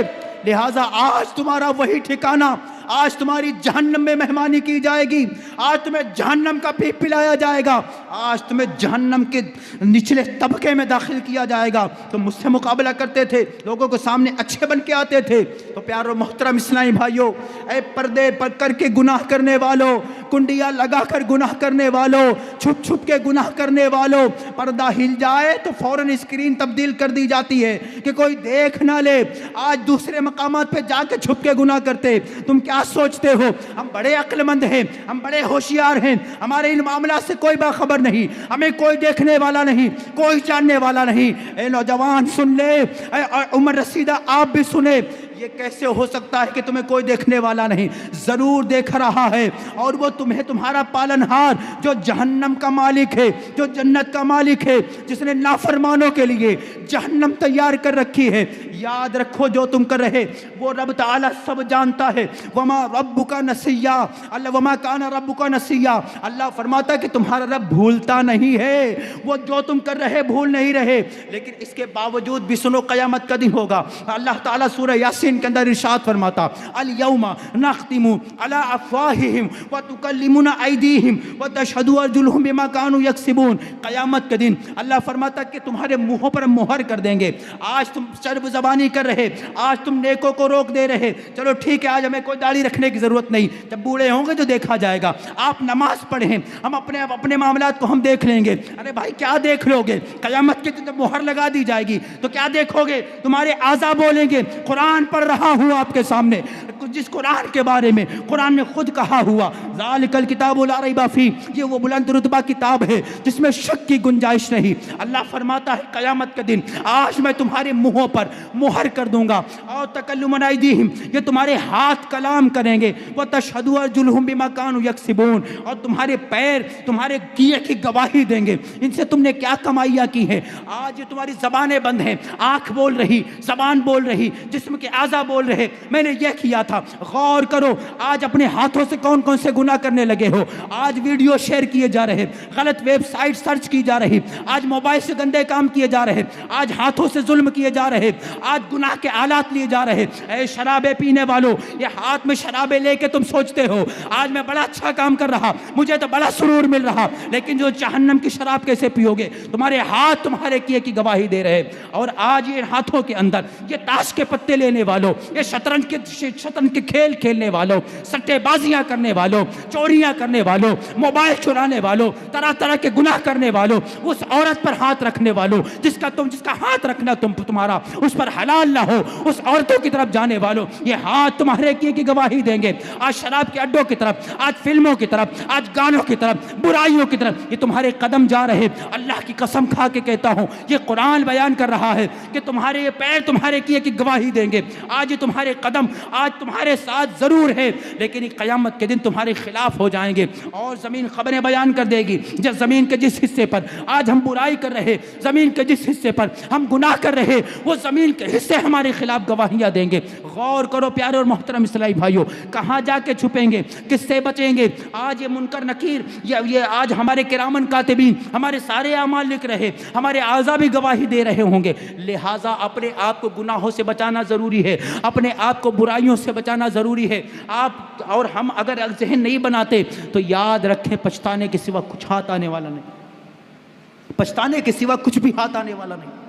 لہٰذا آج تمہارا وہی ٹھکانہ، آج تمہاری جہنم میں مہمانی کی جائے گی، آج تمہیں جہنم کا پیپ پلایا جائے گا، آج تمہیں جہنم کے نچلے طبقے میں داخل کیا جائے گا۔ تم مجھ سے مقابلہ کرتے تھے، لوگوں کو سامنے اچھے بن کے آتے تھے۔ تو پیارو محترم اسلامی بھائیو، اے پردے پر کر کے گناہ کرنے والوں، کنڈیاں لگا کر گناہ کرنے والوں، چھپ چھپ کے گناہ کرنے والوں، پردہ ہل جائے تو فوراً اسکرین تبدیل کر دی جاتی ہے کہ کوئی دیکھ نہ لے۔ آج دوسرے مقامات پہ جا کے چھپ کے گناہ کرتے، تم کیا سوچتے ہو ہم بڑے عقل مند ہیں، ہم بڑے ہوشیار ہیں، ہمارے ان معاملات سے کوئی باخبر نہیں، ہمیں کوئی دیکھنے والا نہیں، کوئی جاننے والا نہیں۔ اے نوجوان سن لے، اے عمر رسیدہ آپ بھی سنیں، یہ کیسے ہو سکتا ہے کہ تمہیں کوئی دیکھنے والا نہیں؟ ضرور دیکھ رہا ہے، اور وہ تمہیں تمہارا پالنہار جو جہنم کا مالک ہے، جو جنت کا مالک ہے، جس نے نافرمانوں کے لیے جہنم تیار کر رکھی ہے۔ یاد رکھو جو تم کر رہے وہ رب تعالیٰ سب جانتا ہے۔ وما ربک نسیا، اللہ وما کان ربک نسیا، اللہ فرماتا ہے کہ تمہارا رب بھولتا نہیں ہے، وہ جو تم کر رہے بھول نہیں رہے۔ لیکن اس کے باوجود بھی سنو، قیامت کا دن ہوگا، اللہ تعالیٰ سورہ یاسین کے اندر ارشاد فرماتا الیوم نختم علی افواہہم وتکلمنا ایدیہم وتشہد ارجلہم بما کانوا یکسبون۔ قیامت کے دن اللہ فرماتا کہ تمہارے منہوں پر مہر کر دیں گے۔ آج تم چرب زبانی کر رہے، آج تم نیکوں کو روک دے رہے، چلو ٹھیک ہے آج ہمیں کوئی داڑھی رکھنے کی ضرورت نہیں، جب بوڑھے ہوں گے جو دیکھا جائے گا۔ آپ نماز پڑھیں، ہم اپنے معاملات کو ہم دیکھ لیں گے۔ ارے بھائی کیا دیکھ لو گے؟ قیامت کے دن جب مہر لگا دی جائے گی تو کیا دیکھو گے؟ تمہارے اعضاء بولیں گے قرآن پڑھ رہا ہوں آپ کے سامنے، جس قرآن کے بارے میں قرآن نے خود کہا ہوا ذالک الکتاب لا ریب فیہ، یہ وہ بلند رتبہ کتاب ہے جس میں شک کی گنجائش نہیں۔ اللہ فرماتا ہے قیامت کے دن آج میں تمہارے منہوں پر مہر کر دوں گا، اور تکلمنا ایدیہم، یہ تمہارے ہاتھ کلام کریں گے، وتشہد ارجلہم بما کانوا یکسبون، اور تمہارے پیر تمہارے کیے کی گواہی دیں گے، ان سے تم نے کیا کمائیاں کی ہیں۔ آج یہ تمہاری زبانیں بند ہیں، آنکھ بول رہی، زبان بول رہی، جسم کے اعضاء بول رہے میں نے یہ کیا تھا۔ غور کرو آج اپنے ہاتھوں سے کون کون سے گناہ کرنے لگے ہو۔ آج ویڈیو شیئر کیے جا رہے، غلط ویب سائٹ سرچ کی جا رہی، آج موبائل سے گندے کام کیے جا رہے، آج ہاتھوں سے ظلم کیے جا رہے، آج گناہ کے آلات لیے جا رہے۔ اے شرابے پینے والو، یہ ہاتھ میں شرابے لے کے تم سوچتے ہو آج میں بڑا اچھا کام کر رہا، مجھے تو بڑا سرور مل رہا، لیکن جو جہنم کی شراب کیسے پیو گے؟ تمہارے ہاتھ تمہارے کیے کی گواہی دے رہے۔ اور آج یہ ہاتھوں کے اندر یہ تاش کے پتے لینے والوں، یہ شطرنج کے کھیل کھیلنے والوں، سٹے بازیاں کرنے والوں، چوریاں کرنے والوں، موبائل چرانے والوں، طرح طرح کے گناہ کرنے والوں، اس عورت پر ہاتھ رکھنے والوں جس کا ہاتھ رکھنا تمہارا اس پر حلال نہ ہو، اس عورتوں کی طرف جانے والوں، یہ ہاتھ تمہارے کیے کی گواہی دیں گے۔ آج شراب کے اڈوں کی طرف، آج فلموں کی طرف، آج گانوں کی طرف، برائیوں کی طرف یہ تمہارے قدم جا رہے۔ اللہ کی قسم کھا کے کہتا ہوں، یہ قرآن بیان کر رہا ہے کہ تمہارے یہ پیر تمہارے کیے کی گواہی دیں گے۔ آج یہ تمہارے قدم آج تمہارے ساتھ ضرور ہے، لیکن قیامت کے دن تمہارے خلاف ہو جائیں گے، اور زمین خبریں بیان کر دے گی۔ جس زمین کے جس حصے پر آج ہم برائی کر رہے، زمین کے جس حصے پر ہم گناہ کر رہے، وہ زمین کے حصے ہمارے خلاف گواہیاں دیں گے۔ غور کرو پیارے اور محترم اسلامی بھائیوں، کہاں جا کے چھپیں گے؟ کس سے بچیں گے؟ آج یہ منکر نکیر، یہ آج ہمارے کرامن کاتبین ہمارے سارے اعمال لکھ رہے، ہمارے اعضاء بھی گواہی دے رہے ہوں گے۔ لہٰذا اپنے آپ کو گناہوں سے بچانا ضروری ہے، اپنے آپ کو برائیوں سے بچانا ضروری ہے۔ آپ اور ہم اگر ذہن نہیں بناتے تو یاد رکھیں پچھتانے کے سوا کچھ ہاتھ آنے والا نہیں، پچھتانے کے سوا کچھ بھی ہاتھ آنے والا نہیں۔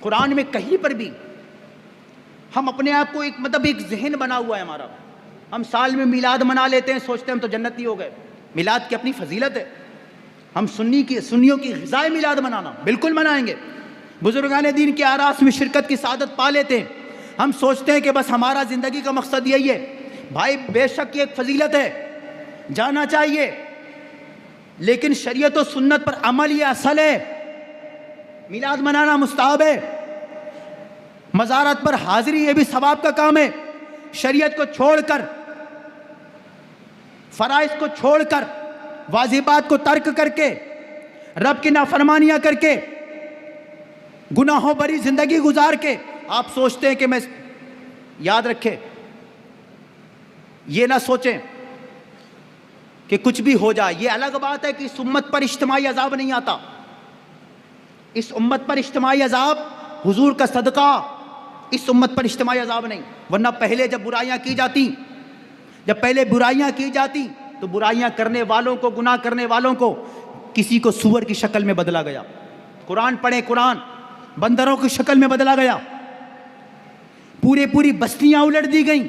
قرآن میں کہیں پر بھی ہم اپنے آپ کو ایک ذہن بنا ہوا ہے ہمارا، ہم سال میں میلاد منا لیتے ہیں، سوچتے ہیں ہم تو جنتی ہو گئے۔ میلاد کی اپنی فضیلت ہے، ہم سنیوں کی غذائے میلاد منانا بالکل منائیں گے، بزرگان دین کے آراس میں شرکت کی سعادت پا لیتے ہیں۔ ہم سوچتے ہیں کہ بس ہمارا زندگی کا مقصد یہی ہے۔ بھائی بے شک یہ ایک فضیلت ہے، جانا چاہیے، لیکن شریعت و سنت پر عمل یہ اصل ہے۔ میلاد منانا مستحب ہے، مزارات پر حاضری یہ بھی ثواب کا کام ہے۔ شریعت کو چھوڑ کر، فرائض کو چھوڑ کر، واجبات کو ترک کر کے، رب کی نافرمانیاں کر کے، گناہوں بری زندگی گزار کے آپ سوچتے ہیں کہ میں، یاد رکھیں، یہ نہ سوچیں کہ کچھ بھی ہو جائے۔ یہ الگ بات ہے کہ اس امت پر اجتماعی عذاب نہیں آتا، اس امت پر اجتماعی عذاب حضور کا صدقہ، اس امت پر اجتماعی عذاب نہیں، ورنہ پہلے جب برائیاں کی جاتی جب پہلے برائیاں کی جاتی تو برائیاں کرنے والوں کو، گناہ کرنے والوں کو کسی کو سور کی شکل میں بدلا گیا. قرآن پڑھیں، قرآن بندروں کی شکل میں بدلا گیا. پوری بستیاں الٹ دی گئیں،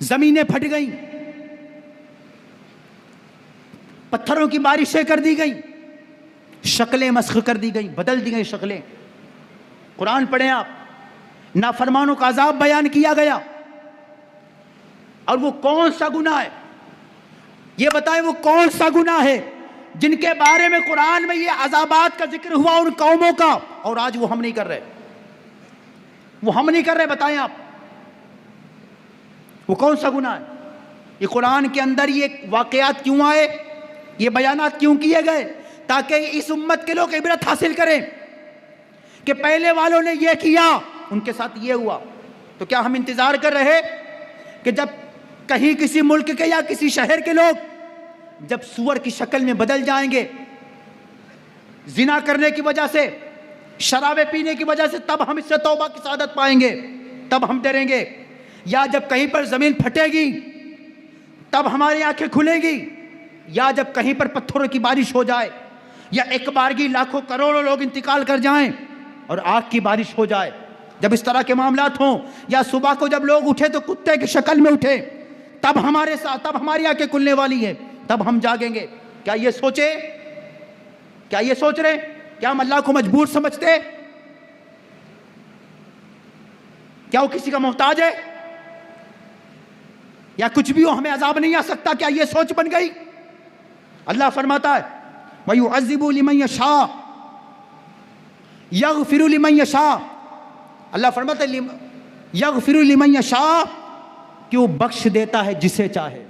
زمینیں پھٹ گئیں، پتھروں کی بارشیں کر دی گئیں، شکلیں مسخ کر دی گئیں، بدل دی گئیں شکلیں. قرآن پڑھیں آپ. نافرمانوں کا عذاب بیان کیا گیا. اور وہ کون سا گناہ ہے؟ یہ بتائیں وہ کون سا گناہ ہے جن کے بارے میں قرآن میں یہ عذابات کا ذکر ہوا ان قوموں کا، اور آج وہ ہم نہیں کر رہے؟ وہ ہم نہیں کر رہے، بتائیں آپ وہ کون سا گناہ ہے؟ یہ قرآن کے اندر یہ واقعات کیوں آئے، یہ بیانات کیوں کیے گئے؟ تاکہ اس امت کے لوگ عبرت حاصل کریں کہ پہلے والوں نے یہ کیا، ان کے ساتھ یہ ہوا. تو کیا ہم انتظار کر رہے کہ جب کہیں کسی ملک کے یا کسی شہر کے لوگ جب سور کی شکل میں بدل جائیں گے زنا کرنے کی وجہ سے، شرابیں پینے کی وجہ سے، تب ہم اس سے توبہ کی سعادت پائیں گے، تب ہم ڈریں گے؟ یا جب کہیں پر زمین پھٹے گی تب ہماری آنکھیں کھلیں گی؟ یا جب کہیں پر پتھروں کی بارش ہو جائے، یا ایک بارگی لاکھوں کروڑوں لوگ انتقال کر جائیں اور آگ کی بارش ہو جائے؟ جب اس طرح کے معاملات ہوں، یا صبح کو جب لوگ اٹھے تو کتے کی شکل میں اٹھے، تب ہمارے ساتھ، تب ہماری آنکھیں کھلنے والی ہیں، تب ہم جاگیں گے. کیا یہ سوچے؟ کیا یہ سوچ رہے؟ کیا ہم اللہ کو مجبور سمجھتے؟ کیا وہ کسی کا محتاج ہے؟ یا کچھ بھی ہو ہمیں عذاب نہیں آ سکتا؟ کیا یہ سوچ بن گئی؟ اللہ فرماتا ہے وَيُعَذِّبُ لِمَن يَشَاءُ يَغْفِرُ لِمَن يَشَاءُ. اللہ فرماتا ہے یغفر لمن یشاء، کہ وہ بخش دیتا ہے جسے چاہے.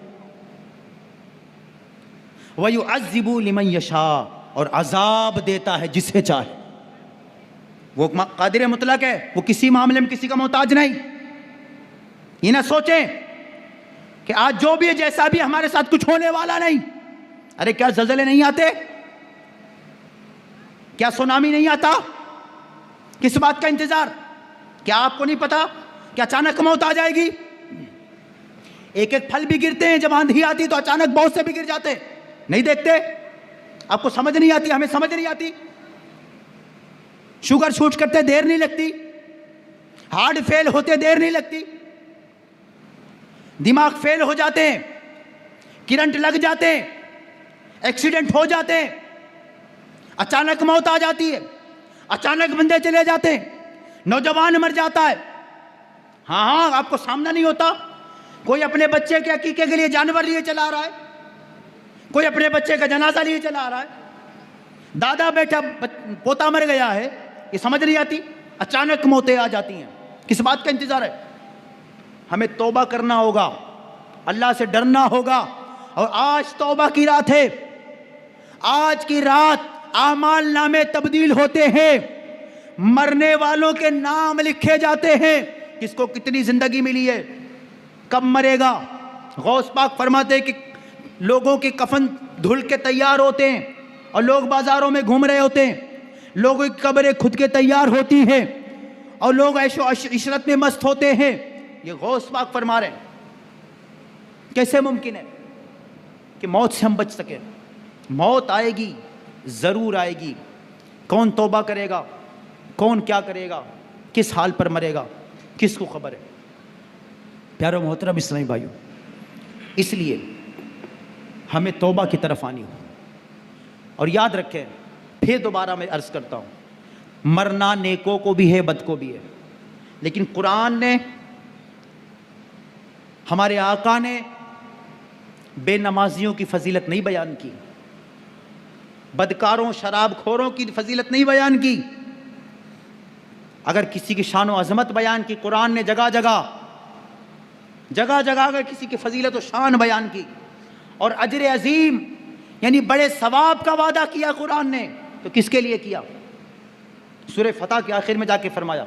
وَيُعَذِّبُ لِمَن يَشَاءُ، اور عذاب دیتا ہے جسے چاہے. وہ قادر مطلق ہے، وہ کسی معاملے میں کسی کا محتاج نہیں. یہ نہ سوچیں کہ آج جو بھی ہے جیسا بھی ہمارے ساتھ کچھ ہونے والا نہیں. ارے کیا زلزلے نہیں آتے؟ کیا سونامی نہیں آتا؟ کس بات کا انتظار؟ کیا آپ کو نہیں پتا کہ اچانک موت آ جائے گی؟ ایک ایک پھل بھی گرتے ہیں، جب آندھی آتی تو اچانک بہت سے بھی گر جاتے. نہیں دیکھتے؟ آپ کو سمجھ نہیں آتی، ہمیں سمجھ نہیں آتی. شوگر شوٹ کرتے دیر نہیں لگتی، ہارٹ فیل ہوتے دیر نہیں لگتی، دماغ فیل ہو جاتے ہیں، کرنٹ لگ جاتے ہیں، ایکسیڈنٹ ہو جاتے ہیں، اچانک موت آ جاتی ہے، اچانک بندے چلے جاتے ہیں، نوجوان مر جاتا ہے. ہاں آپ کو سامنا نہیں ہوتا؟ کوئی اپنے بچے کے عقیقے کے لیے جانور لیے چلا رہا ہے، کوئی اپنے بچے کا جنازہ لیے چلا رہا ہے، دادا بیٹا پوتا مر گیا ہے. یہ سمجھ نہیں آتی؟ اچانک موتیں آ جاتی ہیں. کس بات کا انتظار ہے؟ ہمیں توبہ کرنا ہوگا، اللہ سے ڈرنا ہوگا. اور آج توبہ کی رات ہے. آج کی رات اعمال نامے تبدیل ہوتے ہیں، مرنے والوں کے نام لکھے جاتے ہیں. کس کو کتنی زندگی ملی ہے، کب مرے گا. غوث پاک فرماتے ہیں کہ لوگوں کے کفن دھل کے تیار ہوتے ہیں اور لوگ بازاروں میں گھوم رہے ہوتے ہیں، لوگوں کی قبریں خود کے تیار ہوتی ہیں اور لوگ عیش و عشرت میں مست ہوتے ہیں. یہ غوث پاک فرما رہے ہیں. کیسے ممکن ہے کہ موت سے ہم بچ سکیں؟ موت آئے گی، ضرور آئے گی. کون توبہ کرے گا، کون کیا کرے گا، کس حال پر مرے گا، کس کو خبر ہے؟ پیارو محترم اسلامی بھائیو، اس لیے ہمیں توبہ کی طرف آنی ہو. اور یاد رکھیں، پھر دوبارہ میں عرض کرتا ہوں، مرنا نیکوں کو بھی ہے، بد کو بھی ہے. لیکن قرآن نے، ہمارے آقا نے بے نمازیوں کی فضیلت نہیں بیان کی، بدکاروں شراب خوروں کی فضیلت نہیں بیان کی. اگر کسی کی شان و عظمت بیان کی قرآن نے جگہ جگہ اگر کسی کی فضیلت و شان بیان کی اور اجر عظیم یعنی بڑے ثواب کا وعدہ کیا قرآن نے، تو کس کے لیے کیا؟ سورہ فتح کے آخر میں جا کے فرمایا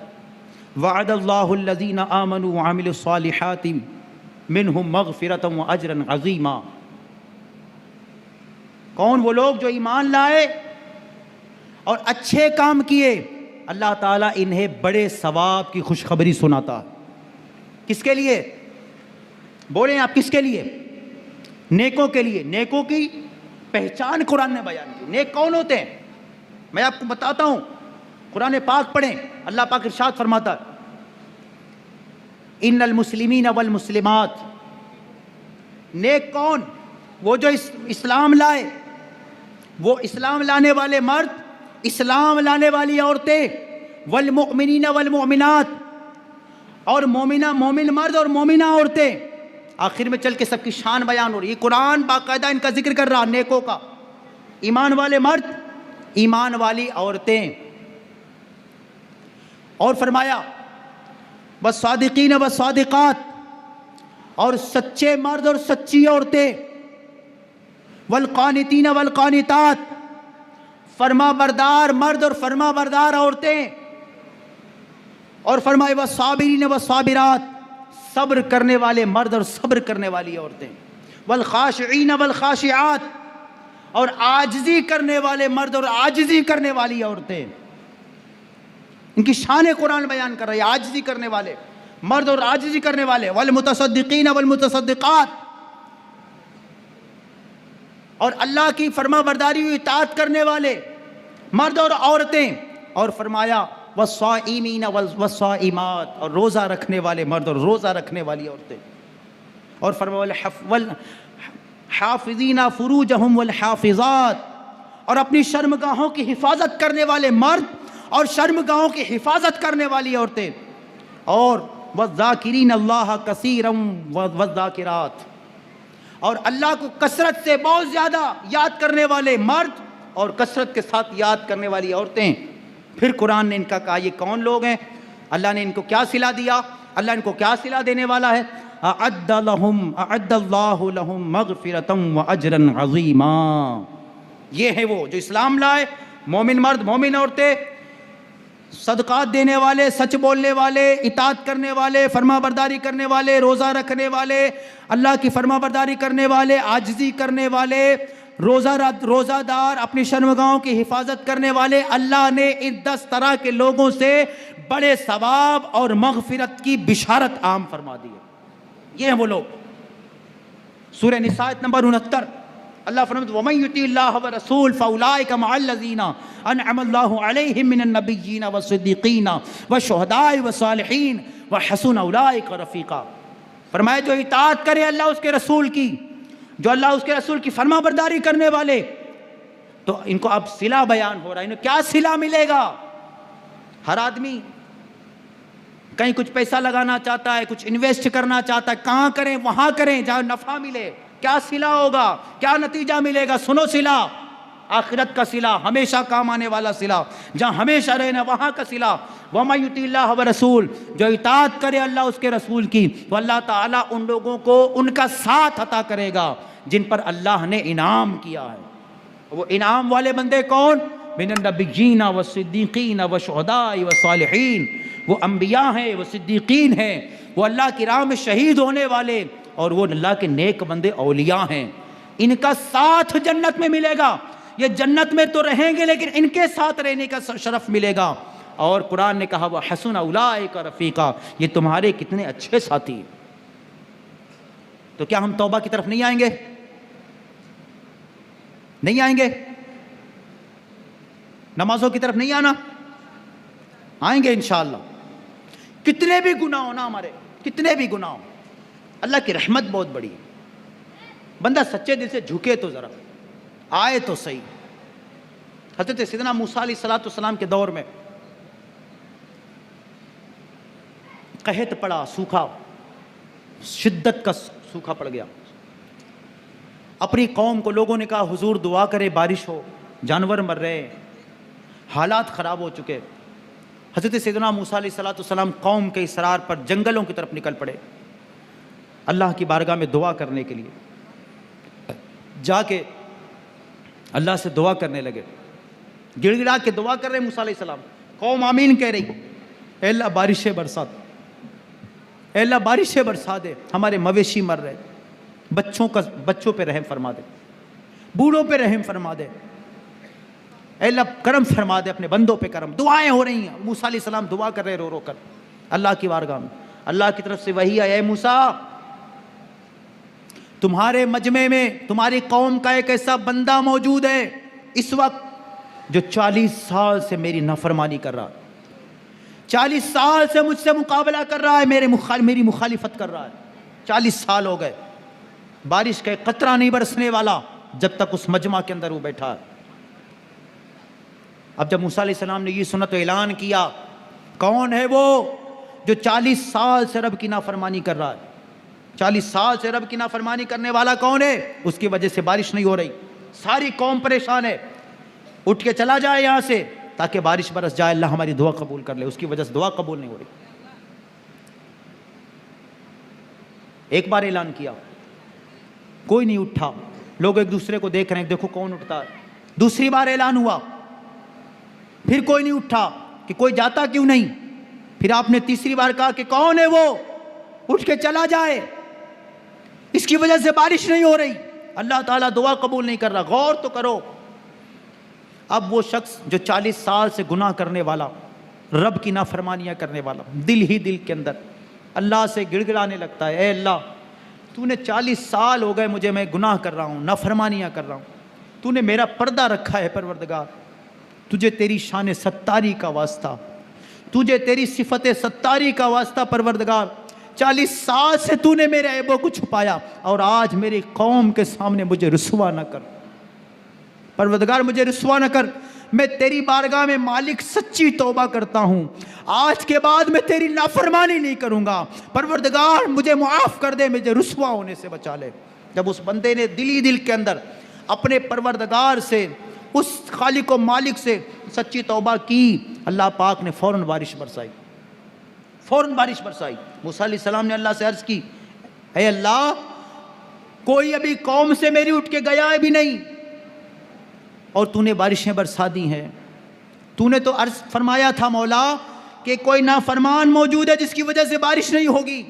وعد اللہ الذین آمنوا وعملوا الصالحات منہم مغفرۃ واجرا عظیما. کون وہ لوگ جو ایمان لائے اور اچھے کام کیے، اللہ تعالیٰ انہیں بڑے ثواب کی خوشخبری سناتا. کس کے لیے؟ بولیں آپ کس کے لیے؟ نیکوں کے لیے. نیکوں کی پہچان قرآن نے بیان کی. نیک کون ہوتے ہیں؟ میں آپ کو بتاتا ہوں. قرآن پاک پڑھیں. اللہ پاک ارشاد فرماتا ہے ان المسلمین والمسلمات. نیک کون؟ وہ جو اسلام لائے، وہ اسلام لانے والے مرد، اسلام لانے والی عورتیں، والمؤمنین والمؤمنات، اور مومن مرد اور مومنہ عورتیں. آخر میں چل کے سب کی شان بیان ہو رہی ہے. قرآن باقاعدہ ان کا ذکر کر رہا نیکوں کا. ایمان والے مرد، ایمان والی عورتیں. اور فرمایا والصادقین والصادقات، اور سچے مرد اور سچی عورتیں. والقانتین والقانتات، فرما بردار مرد اور فرما بردار عورتیں. اور فرمائے والصابرین والصابرات، صبر کرنے والے مرد اور صبر کرنے والی عورتیں. والخاشعین والخاشعات، اور عاجزی کرنے والے مرد اور عاجزی کرنے والی عورتیں. ان کی شان قرآن بیان کر رہا ہے. عاجزی کرنے والے مرد اور عاجزی کرنے والے. والمتصدقین والمتصدقات، اور اللہ کی فرما برداری و اطاعت کرنے والے مرد اور عورتیں. اور فرمایا والصائمین والصائمات، اور روزہ رکھنے والے مرد اور روزہ رکھنے والی عورتیں. اور فرمایا والحافظین فروجہم والحافظات، اور اپنی شرمگاہوں کی حفاظت کرنے والے مرد اور شرمگاہوں کی حفاظت کرنے والی عورتیں. اور والذاکرین اللہ کثیرا والذاکرات، اور اللہ کو کثرت سے بہت زیادہ یاد کرنے والے مرد اور کثرت کے ساتھ یاد کرنے والی عورتیں. پھر قرآن نے ان کا کہا یہ کون لوگ ہیں؟ اللہ نے ان کو کیا صلہ دیا؟ اللہ ان کو کیا صلہ دینے والا ہے؟ اعد اللہ لہم مغفرۃ واجرا عظیما. یہ ہیں وہ جو اسلام لائے، مومن مرد مومن عورتیں، صدقات دینے والے، سچ بولنے والے، اطاعت کرنے والے، فرما برداری کرنے والے، روزہ رکھنے والے، اللہ کی فرما برداری کرنے والے، عاجزی کرنے والے، روزہ دار، اپنی شرمگاہوں کی حفاظت کرنے والے. اللہ نے ان 10 طرح کے لوگوں سے بڑے ثواب اور مغفرت کی بشارت عام فرما دی ہے. یہ ہیں وہ لوگ. سورہ نساء آیت نمبر 69 اللہ فرماتا ہے وَمَن يُطِعِ اللَّهَ وَالرَّسُولَ فَأُولَٰئِكَ مَعَ الَّذِينَ أَنْعَمَ اللَّهُ عَلَيْهِم مِّنَ النَّبِيِّينَ وَالصِّدِّيقِينَ وَالشُّهَدَاءِ وَالصَّالِحِينَ وَحَسُنَ أُولَٰئِكَ رَفِيقًا. فرمایا جو اطاعت کرے اللہ اس کے رسول کی، جو اللہ اس کے رسول کی فرما برداری کرنے والے، تو ان کو اب صلہ بیان ہو رہا ہے. انہیں کیا صلہ ملے گا؟ ہر آدمی کہیں کچھ پیسہ لگانا چاہتا ہے، کچھ انویسٹ کرنا چاہتا ہے. کہاں کریں؟ وہاں کریں جہاں نفع ملے. کیا صلہ ہوگا؟ کیا نتیجہ ملے گا؟ سنو صلہ، آخرت کا صلہ، ہمیشہ کام آنے والا صلہ، جہاں ہمیشہ رہنا وہاں کا صلہ. وَمَن يُطِعِ اللَّهَ وَالرَّسُولَ، جو اطاعت کرے اللہ اس کے رسول کی، تو اللہ تعالیٰ ان لوگوں کو ان کا ساتھ عطا کرے گا جن پر اللہ نے انعام کیا ہے. وہ انعام والے بندے کون؟ من النبیین والصدیقین والشہداء والصالحین. وہ انبیاء ہیں، وہ صدیقین ہیں، وہ اللہ کی راہ میں شہید ہونے والے، اور وہ اللہ کے نیک بندے اولیاء ہیں. ان کا ساتھ جنت میں ملے گا. یہ جنت میں تو رہیں گے لیکن ان کے ساتھ رہنے کا شرف ملے گا. اور قرآن نے کہا وَحَسُنَ أُولَٰئِكَ رَفِيقًا، یہ تمہارے کتنے اچھے ساتھی ہیں. تو کیا ہم توبہ کی طرف نہیں آئیں گے؟ نہیں آئیں گے؟ نمازوں کی طرف نہیں آنا؟ آئیں گے انشاءاللہ. کتنے بھی گناہ ہو نا ہمارے، کتنے بھی گناہ ہو، اللہ کی رحمت بہت بڑی ہے. بندہ سچے دل سے جھکے تو ذرا آئے تو صحیح. حضرت سیدنا موسیٰ علیہ السلام کے دور میں قحط پڑا، سوکھا، شدت کا سوکھا پڑ گیا. اپنی قوم کو لوگوں نے کہا حضور دعا کرے بارش ہو، جانور مر رہے، حالات خراب ہو چکے. حضرت سیدنا موسیٰ علیہ السلام قوم کے اصرار پر جنگلوں کی طرف نکل پڑے اللہ کی بارگاہ میں دعا کرنے کے لیے. جا کے اللہ سے دعا کرنے لگے، گڑ گڑا کے دعا کر رہے موسیٰ علیہ السلام. قوم آمین کہہ رہی. اے اللہ بارشیں برسا دے، اے اللہ بارشیں برسا دے، ہمارے مویشی مر رہے، بچوں پہ رحم فرما دے، بوڑھوں پہ رحم فرما دے، اے اللہ کرم فرما دے، اپنے بندوں پہ کرم. دعائیں ہو رہی ہیں. موسیٰ علیہ السلام دعا کر رہے رو رو کر اللہ کی بارگاہ میں. اللہ کی طرف سے وحی آئی، اے موسیٰ تمہارے مجمع میں تمہاری قوم کا ایک ایسا بندہ موجود ہے اس وقت جو 40 سال سے میری نافرمانی کر رہا ہے، 40 سال سے مجھ سے مقابلہ کر رہا ہے، میری مخالفت کر رہا ہے، 40 سال ہو گئے، بارش کا ایک قطرہ نہیں برسنے والا جب تک اس مجمع کے اندر وہ بیٹھا ہے۔ اب جب موسیٰ علیہ السلام نے یہ سنا تو اعلان کیا، کون ہے وہ جو 40 سال سے رب کی نافرمانی کر رہا ہے؟ 40 سال سے رب کی نافرمانی کرنے والا کون ہے؟ اس کی وجہ سے بارش نہیں ہو رہی، ساری قوم پریشان ہے، اٹھ کے چلا جائے یہاں سے تاکہ بارش برس جائے، اللہ ہماری دعا قبول کر لے، اس کی وجہ سے دعا قبول نہیں ہو رہی۔ ایک بار اعلان کیا، کوئی نہیں اٹھا، لوگ ایک دوسرے کو دیکھ رہے ہیں دیکھو کون اٹھتا ہے۔ دوسری بار اعلان ہوا، پھر کوئی نہیں اٹھا کہ کوئی جاتا کیوں نہیں۔ پھر آپ نے تیسری بار کہا کہ کون ہے وہ، اٹھ کے چلا جائے، اس کی وجہ سے بارش نہیں ہو رہی، اللہ تعالیٰ دعا قبول نہیں کر رہا۔ غور تو کرو، اب وہ شخص جو 40 سال سے گناہ کرنے والا، رب کی نافرمانیاں کرنے والا، دل ہی دل کے اندر اللہ سے گڑ گڑانے لگتا ہے، اے اللہ تو نے 40 سال ہو گئے مجھے، میں گناہ کر رہا ہوں، نافرمانیاں کر رہا ہوں، تو نے میرا پردہ رکھا ہے پروردگار، تجھے تیری شان ستاری کا واسطہ، تجھے تیری صفت ستاری کا واسطہ پروردگار، 40 سال سے تو نے میرے عیبوں کو چھپایا اور آج میری قوم کے سامنے مجھے رسوا نہ کر، پروردگار مجھے رسوا نہ کر، میں تیری بارگاہ میں مالک سچی توبہ کرتا ہوں، آج کے بعد میں تیری نافرمانی نہیں کروں گا، پروردگار مجھے معاف کر دے، مجھے رسوا ہونے سے بچا لے۔ جب اس بندے نے دل ہی دل کے اندر اپنے پروردگار سے، اس خالق و مالک سے سچی توبہ کی، اللہ پاک نے فوراً بارش برسائی، فوراً بارش برسائی۔ موسیٰ علیہ السلام نے اللہ سے عرض کی، اے اللہ کوئی ابھی قوم سے میری اٹھ کے گیا ہے بھی نہیں اور تو نے بارشیں برسا دی ہیں، تو نے تو عرض فرمایا تھا مولا کہ کوئی نافرمان موجود ہے جس کی وجہ سے بارش نہیں ہوگی۔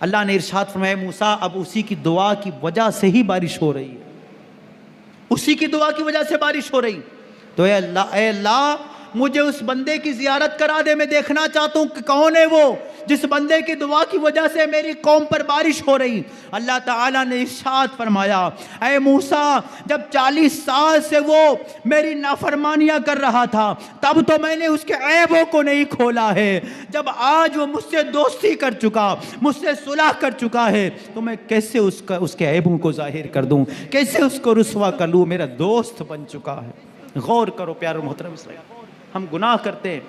اللہ نے ارشاد فرمایا موسیٰ اب اسی کی دعا کی وجہ سے ہی بارش ہو رہی ہے، اسی کی دعا کی وجہ سے بارش ہو رہی۔ تو اے اللہ مجھے اس بندے کی زیارت کرا دے، میں دیکھنا چاہتا ہوں کہ کون ہے وہ جس بندے کی دعا کی وجہ سے میری قوم پر بارش ہو رہی۔ اللہ تعالیٰ نے ارشاد فرمایا اے موسیٰ جب 40 سال سے وہ میری نافرمانیاں کر رہا تھا تب تو میں نے اس کے عیبوں کو نہیں کھولا ہے، جب آج وہ مجھ سے دوستی کر چکا، مجھ سے صلح کر چکا ہے تو میں کیسے اس کے عیبوں کو ظاہر کر دوں، کیسے اس کو رسوا کر لوں، میرا دوست بن چکا ہے۔ غور کرو پیارے محترم اسلام، ہم گناہ کرتے ہیں،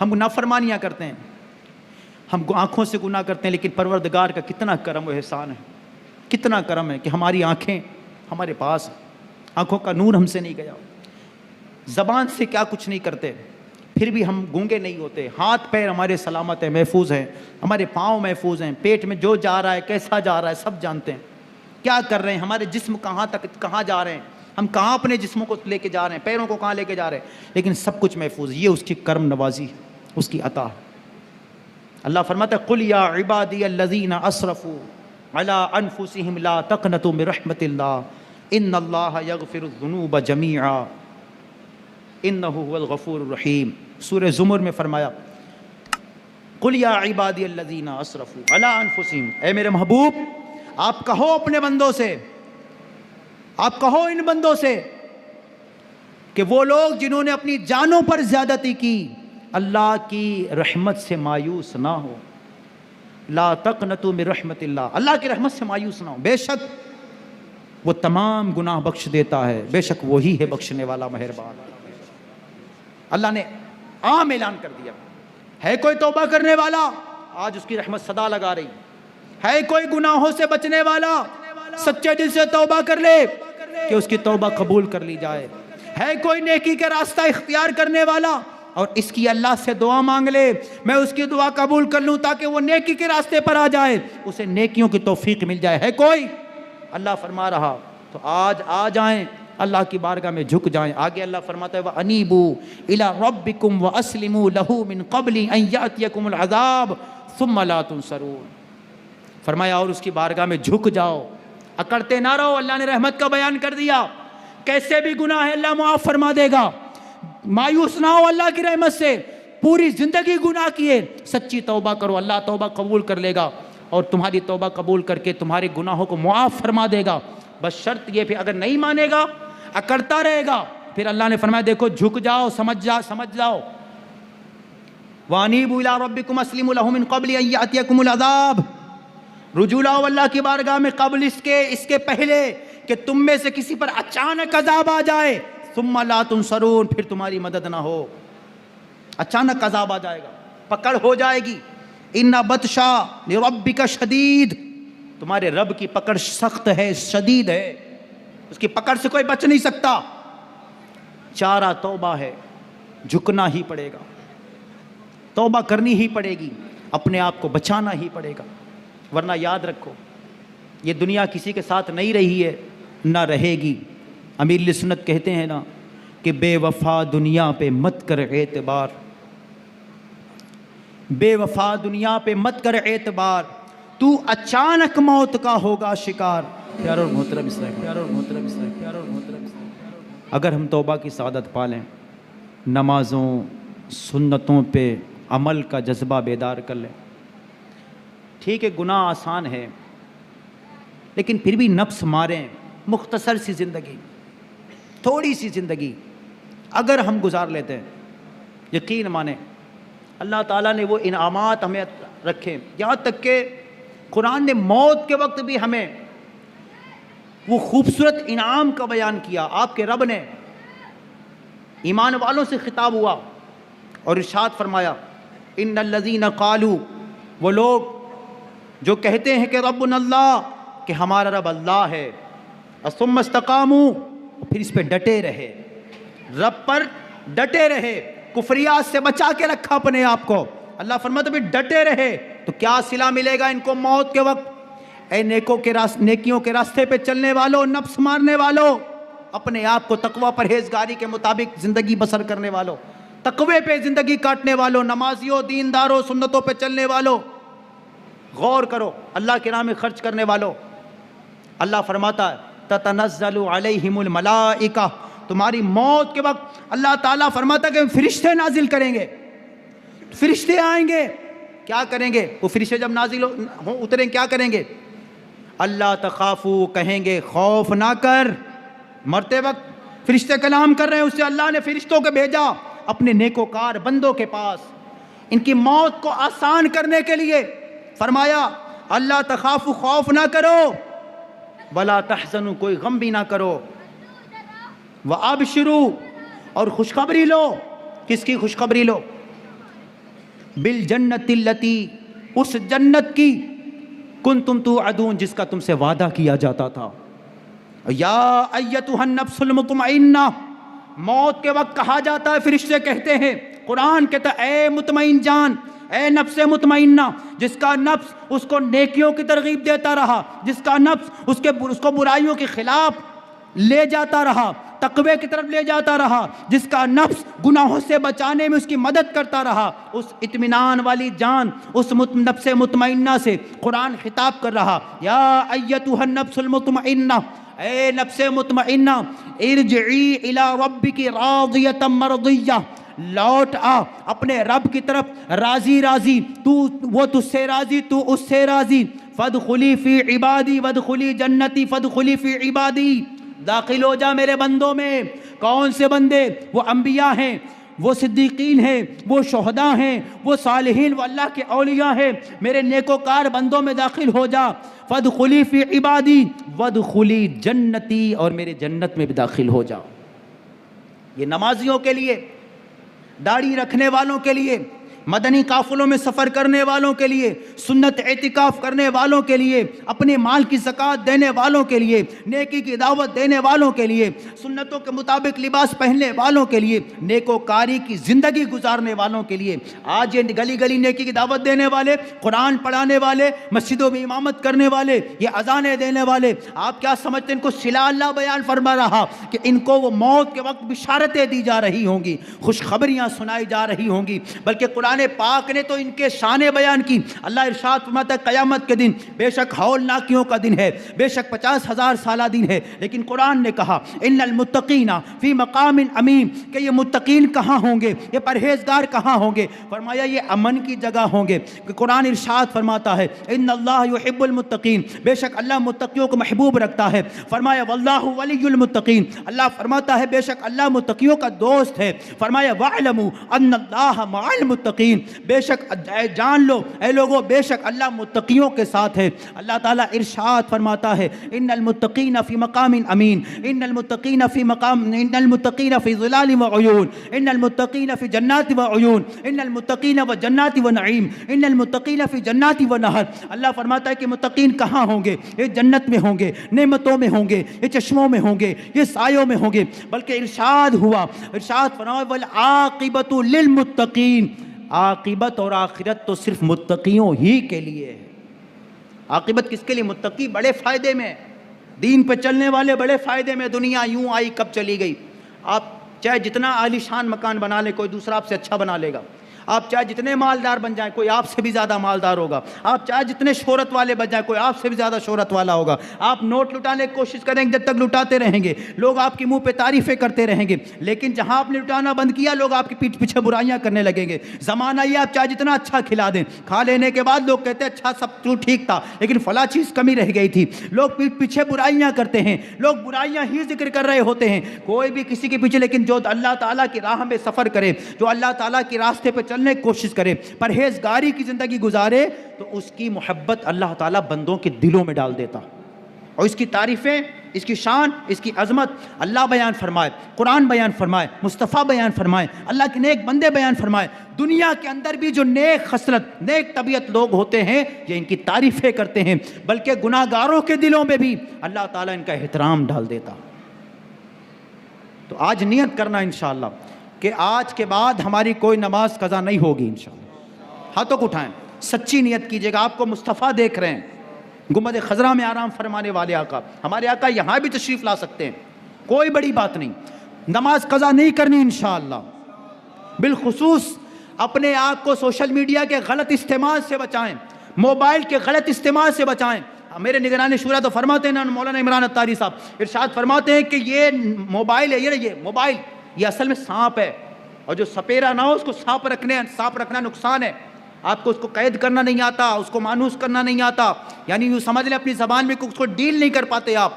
ہم نافرمانیاں کرتے ہیں، ہم آنکھوں سے گناہ کرتے ہیں، لیکن پروردگار کا کتنا کرم و احسان ہے، کتنا کرم ہے کہ ہماری آنکھیں ہمارے پاس ہیں، آنکھوں کا نور ہم سے نہیں گیا، زبان سے کیا کچھ نہیں کرتے پھر بھی ہم گونگے نہیں ہوتے، ہاتھ پیر ہمارے سلامت ہیں، محفوظ ہیں، ہمارے پاؤں محفوظ ہیں، پیٹ میں جو جا رہا ہے کیسا جا رہا ہے سب جانتے ہیں، کیا کر رہے ہیں، ہمارے جسم کہاں جا رہے ہیں، ہم کہاں اپنے جسموں کو لے کے جا رہے ہیں، پیروں کو کہاں لے کے جا رہے ہیں، لیکن سب کچھ محفوظ۔ یہ اس کی کرم نوازی ہے، اس کی عطا ہے۔ اللہ فرماتا ہے قُلْ يَا عِبَادِيَ الَّذِينَ أَسْرَفُوا عَلَىٰ أَنفُسِهِمْ لَا تَقْنَطُوا مِن رَحْمَةِ اللَّهِ إِنَّ اللَّهَ يَغْفِرُ الذُّنُوبَ جَمِيعًا إِنَّهُ هُوَ الْغَفُورُ الرَّحِيمُ۔ سورہ زمر میں فرمایا قُلْ يَا عِبَادِيَ الَّذِينَ أَسْرَفُوا عَلَىٰ أَنفُسِهِمْ، اے میرے محبوب آپ کہو اپنے بندوں سے، آپ کہو ان بندوں سے کہ وہ لوگ جنہوں نے اپنی جانوں پر زیادتی کی اللہ کی رحمت سے مایوس نہ ہو، لا تقنطوا من رحمت اللہ، اللہ کی رحمت سے مایوس نہ ہو، بے شک وہ تمام گناہ بخش دیتا ہے، بے شک وہی ہے بخشنے والا مہربان۔ اللہ نے عام اعلان کر دیا، ہے کوئی توبہ کرنے والا آج اس کی رحمت صدا لگا رہی، ہے کوئی گناہوں سے بچنے والا سچے دل سے توبہ کر لے کہ اس کی توبہ قبول کر لی جائے، ہے کوئی نیکی کا راستہ اختیار کرنے والا اور اس کی اللہ سے دعا مانگ لے میں اس کی دعا قبول کر لوں تاکہ وہ نیکی کے راستے پر آ جائے، اسے نیکیوں کی توفیق مل جائے، ہے کوئی؟ اللہ فرما رہا تو آج آ جائیں، اللہ کی بارگاہ میں جھک جائیں۔ آگے اللہ فرماتا ہے وَأَنِيبُوا إِلَىٰ رَبِّكُمْ وَأَسْلِمُوا لَهُ مِن قَبْلِ أَن يَأْتِيَكُمُ الْعَذَابُ ثُمَّ لَا تُنصَرُونَ۔ فرمایا اور اس کی بارگاہ میں جھک جاؤ، اکڑتے نہ رہو۔ اللہ نے رحمت کا بیان کر دیا، کیسے بھی گناہ ہے اللہ معاف فرما دے گا، مایوس نہ ہو اللہ کی رحمت سے، پوری زندگی گناہ کیے سچی توبہ کرو اللہ توبہ قبول کر لے گا، اور تمہاری توبہ قبول کر کے تمہارے گناہوں کو معاف فرما دے گا. بس شرط یہ پھر اگر نہیں مانے گا اکڑتا رہے گا پھر اللہ نے فرمایا دیکھو جھک جاؤ سمجھ جاؤ. وَأَنِيبُوا إِلَىٰ رَبِّكُمْ وَأَسْلِمُوا لَهُ مِن قَبْلِ أَن يَأْتِيَكُمُ الْعَذَابُ. رجوع لاؤ اللہ کی بارگاہ میں قبل اس کے پہلے کہ تم میں سے کسی پر اچانک عذاب آ جائے. ثُمَّ لَا تُنصَرُونَ پھر تمہاری مدد نہ ہو. اچانک عذاب آ جائے گا پکڑ ہو جائے گی. إِنَّ بَطْشَ لِرَبِّكَ شَدِيدٌ تمہارے رب کی پکڑ سخت ہے شدید ہے. اس کی پکڑ سے کوئی بچ نہیں سکتا. چارہ توبہ ہے جھکنا ہی پڑے گا توبہ کرنی ہی پڑے گی اپنے آپ کو بچانا ہی پڑے گا ورنہ یاد رکھو یہ دنیا کسی کے ساتھ نہیں رہی ہے نہ رہے گی. امیر سنت کہتے ہیں نا کہ بے وفا دنیا پہ مت کر اعتبار بے وفا دنیا پہ مت کر اعتبار تو اچانک موت کا ہوگا شکار. پیارو اور محترم اسلام اگر ہم توبہ کی سعادت پالیں نمازوں سنتوں پہ عمل کا جذبہ بیدار کر لیں. ٹھیک ہے گناہ آسان ہے لیکن پھر بھی نفس ماریں. مختصر سی زندگی تھوڑی سی زندگی اگر ہم گزار لیتے ہیں یقین مانیں اللہ تعالیٰ نے وہ انعامات ہمیں رکھے. یہاں تک کہ قرآن نے موت کے وقت بھی ہمیں وہ خوبصورت انعام کا بیان کیا. آپ کے رب نے ایمان والوں سے خطاب ہوا اور ارشاد فرمایا ان الذین قالوا وہ لوگ جو کہتے ہیں کہ ربنا اللہ کہ ہمارا رب اللہ ہے ثم استقاموا پھر اس پہ ڈٹے رہے رب پر ڈٹے رہے کفریات سے بچا کے رکھا اپنے آپ کو. اللہ فرماتا پھر ڈٹے رہے تو کیا صلہ ملے گا ان کو موت کے وقت. اے نیکیوں کے راستے پہ چلنے والوں نفس مارنے والوں اپنے آپ کو تقوی پرہیزگاری کے مطابق زندگی بسر کرنے والوں تقوی پہ زندگی کاٹنے والوں نمازیوں دینداروں سنتوں پہ چلنے والوں غور کرو اللہ کے نام میں خرچ کرنے والوں. اللہ فرماتا ہے تتنزل علیہم الملائکہ تمہاری موت کے وقت اللہ تعالیٰ فرماتا ہے کہ فرشتے نازل کریں گے. فرشتے آئیں گے کیا کریں گے وہ فرشتے جب نازل اتریں کیا کریں گے اللہ تخافو کہیں گے خوف نہ کر. مرتے وقت فرشتے کلام کر رہے ہیں اس سے اللہ نے فرشتوں کو بھیجا اپنے نیکوکار بندوں کے پاس ان کی موت کو آسان کرنے کے لیے. فرمایا اللہ تخافو خوف نہ کرو ولا تحزنوا کوئی غم بھی نہ کرو وابشروا اور خوشخبری لو. کس کی خوشخبری لو بالجنت التی اس جنت کی کنتم توعدون جس کا تم سے وعدہ کیا جاتا تھا. یا ایتھا النفس المطمئنہ موت کے وقت کہا جاتا ہے فرشتے کہتے ہیں قرآن کہتا ہے اے مطمئن جان اے نفس مطمئنہ جس کا نفس اس کو نیکیوں کی ترغیب دیتا رہا جس کا نفس اس کو برائیوں کے خلاف لے جاتا رہا تقوی کی طرف لے جاتا رہا جس کا نفس گناہوں سے بچانے میں اس کی مدد کرتا رہا اس اطمینان والی جان اس نفس مطمئنہ سے قرآن خطاب کر رہا یا ایتھا النفس المطمئنہ اے نفس مطمئنہ ارجعی الی ربک راضیۃ مرضیہ لوٹ آ اپنے رب کی طرف راضی راضی وہ تجھ سے راضی تو اس سے راضی فادخلی فی عبادی وادخلی جنتی فادخلی فی عبادی داخل ہو جا میرے بندوں میں. کون سے بندے وہ انبیاء ہیں وہ صدیقین ہیں وہ شہداء ہیں وہ صالحین وہ اللہ کے اولیاء ہیں میرے نیکوکار بندوں میں داخل ہو جا. فادخلی فی عبادی وادخلی جنتی اور میرے جنت میں بھی داخل ہو جا. یہ نمازیوں کے لیے داڑھی رکھنے والوں کے لیے مدنی قافلوں میں سفر کرنے والوں کے لیے سنت اعتکاف کرنے والوں کے لیے اپنے مال کی زکوٰۃ دینے والوں کے لیے نیکی کی دعوت دینے والوں کے لیے سنتوں کے مطابق لباس پہننے والوں کے لیے نیکوکاری کی زندگی گزارنے والوں کے لیے. آج یہ گلی گلی نیکی کی دعوت دینے والے قرآن پڑھانے والے مسجدوں میں امامت کرنے والے یہ اذانیں دینے والے آپ کیا سمجھتے ہیں ان کو صلہ اللہ بیان فرما رہا کہ ان کو وہ موت کے وقت بشارتیں دی جا رہی ہوں گی خوشخبریاں سنائی جا رہی ہوں گی بلکہ قرآن قرآن پاک نے تو ان کے شان بیان کی. اللہ ارشاد فرماتا ہے قیامت کے دن بے شک ہولناکیوں کا دن ہے, بے شک 50,000 سالہ دن ہے, لیکن قرآن نے کہا ان المتقین فی مقام امین, کہ یہ متقین کہاں ہوں گے, یہ پرہیزگار کہاں ہوں گے؟ فرمایا یہ امن کی جگہ ہوں گے. کہ قرآن ارشاد فرماتا ہے ان اللہ یحب المتقین, بے شک اللہ متقیوں کو محبوب رکھتا ہے. فرمایا واللہ ولی المتقین, اللہ فرماتا ہے بے شک اللہ متقیوں کا دوست ہے. فرمایا وَاعْلَمُوا أَنَّ اللَّهَ مَعَ الْمُتَّقِينَ, بے شک جان لو اے لوگوں بے شک اللہ متقیوں کے ساتھ ہے. اللہ تعالیٰ ارشاد فرماتا ہے ان المتقین فی مقام امین, ان المتقین فی مقام, ان المتقین فی ظلال وعیون, ان المتقین فی جنات وعیون, ان المتقین و جنات ونعیم, ان المتقین فی جنات ونہر. اللہ فرماتا ہے کہ متقین کہاں ہوں گے؟ یہ جنت میں ہوں گے, نعمتوں میں ہوں گے, یہ چشموں میں ہوں گے, یہ سایوں میں ہوں گے. بلکہ ارشاد ہوا, ارشاد فرمایا والعاقبۃ للمتقین, عاقبت اور آخرت تو صرف متقیوں ہی کے لیے ہے. عاقبت کس کے لیے؟ متقی بڑے فائدے میں, دین پہ چلنے والے بڑے فائدے میں. دنیا یوں آئی کب چلی گئی. آپ چاہے جتنا عالی شان مکان بنا لے کوئی دوسرا آپ سے اچھا بنا لے گا. آپ چاہے جتنے مالدار بن جائیں کوئی آپ سے بھی زیادہ مالدار ہوگا. آپ چاہے جتنے شہرت والے بن جائیں کوئی آپ سے بھی زیادہ شہرت والا ہوگا. آپ نوٹ لٹانے کی کوشش کریں گے, جب تک لٹاتے رہیں گے لوگ آپ کے منہ پہ تعریفیں کرتے رہیں گے. لیکن جہاں آپ نے لٹانا بند کیا لوگ آپ کے پیٹھ پیچھے برائیاں کرنے لگیں گے. زمانہ یہ آپ چاہے جتنا اچھا کھلا دیں, کھا لینے کے بعد لوگ کہتے ہیں اچھا سب تو ٹھیک تھا لیکن فلاں چیز کمی رہ گئی تھی. لوگ پیٹھ پیچھے برائیاں کرتے ہیں, لوگ برائیاں ہی ذکر کر رہے ہوتے ہیں, کوئی بھی کسی کے پیچھے. لیکن جو اللہ تعالیٰ کی راہ میں سفر کرے, جو اللہ تعالیٰ کے راستے پہ چلنے کی کوشش کرے, پرہیزگاری کی زندگی گزارے, تو اس کی محبت اللہ تعالیٰ بندوں کے دلوں میں ڈال دیتا. اور اس کی تعریفیں, اس کی شان, اس کی عظمت اللہ بیان فرمائے, قرآن بیان فرمائے, مصطفیٰ بیان فرمائے, اللہ کے نیک بندے بیان فرمائے. دنیا کے اندر بھی جو نیک خصلت, نیک طبیعت لوگ ہوتے ہیں یہ ان کی تعریفیں کرتے ہیں, بلکہ گناہ گاروں کے دلوں میں بھی اللہ تعالیٰ ان کا احترام ڈال دیتا. تو آج نیت کرنا انشاءاللہ کہ آج کے بعد ہماری کوئی نماز قضا نہیں ہوگی انشاءاللہ. ہاتھوں کو اٹھائیں, سچی نیت کیجیے گا. آپ کو مصطفیٰ دیکھ رہے ہیں, گنبد خضرا میں آرام فرمانے والے آقا, ہمارے آقا یہاں بھی تشریف لا سکتے ہیں, کوئی بڑی بات نہیں. نماز قضا نہیں کرنی انشاءاللہ. بالخصوص اپنے آپ کو سوشل میڈیا کے غلط استعمال سے بچائیں, موبائل کے غلط استعمال سے بچائیں. میرے نگران شورا تو فرماتے ہیں نا مولانا عمران اتاری صاحب, ارشاد فرماتے ہیں کہ یہ موبائل ہے, یہ موبائل یہ اصل میں سانپ ہے, اور جو سپیرا نہ ہو اس کو سانپ رکھنا نقصان ہے. آپ کو اس کو قید کرنا نہیں آتا, اس کو مانوس کرنا نہیں آتا, یعنی یوں سمجھ لیں اپنی زبان میں اس کو ڈیل نہیں کر پاتے آپ,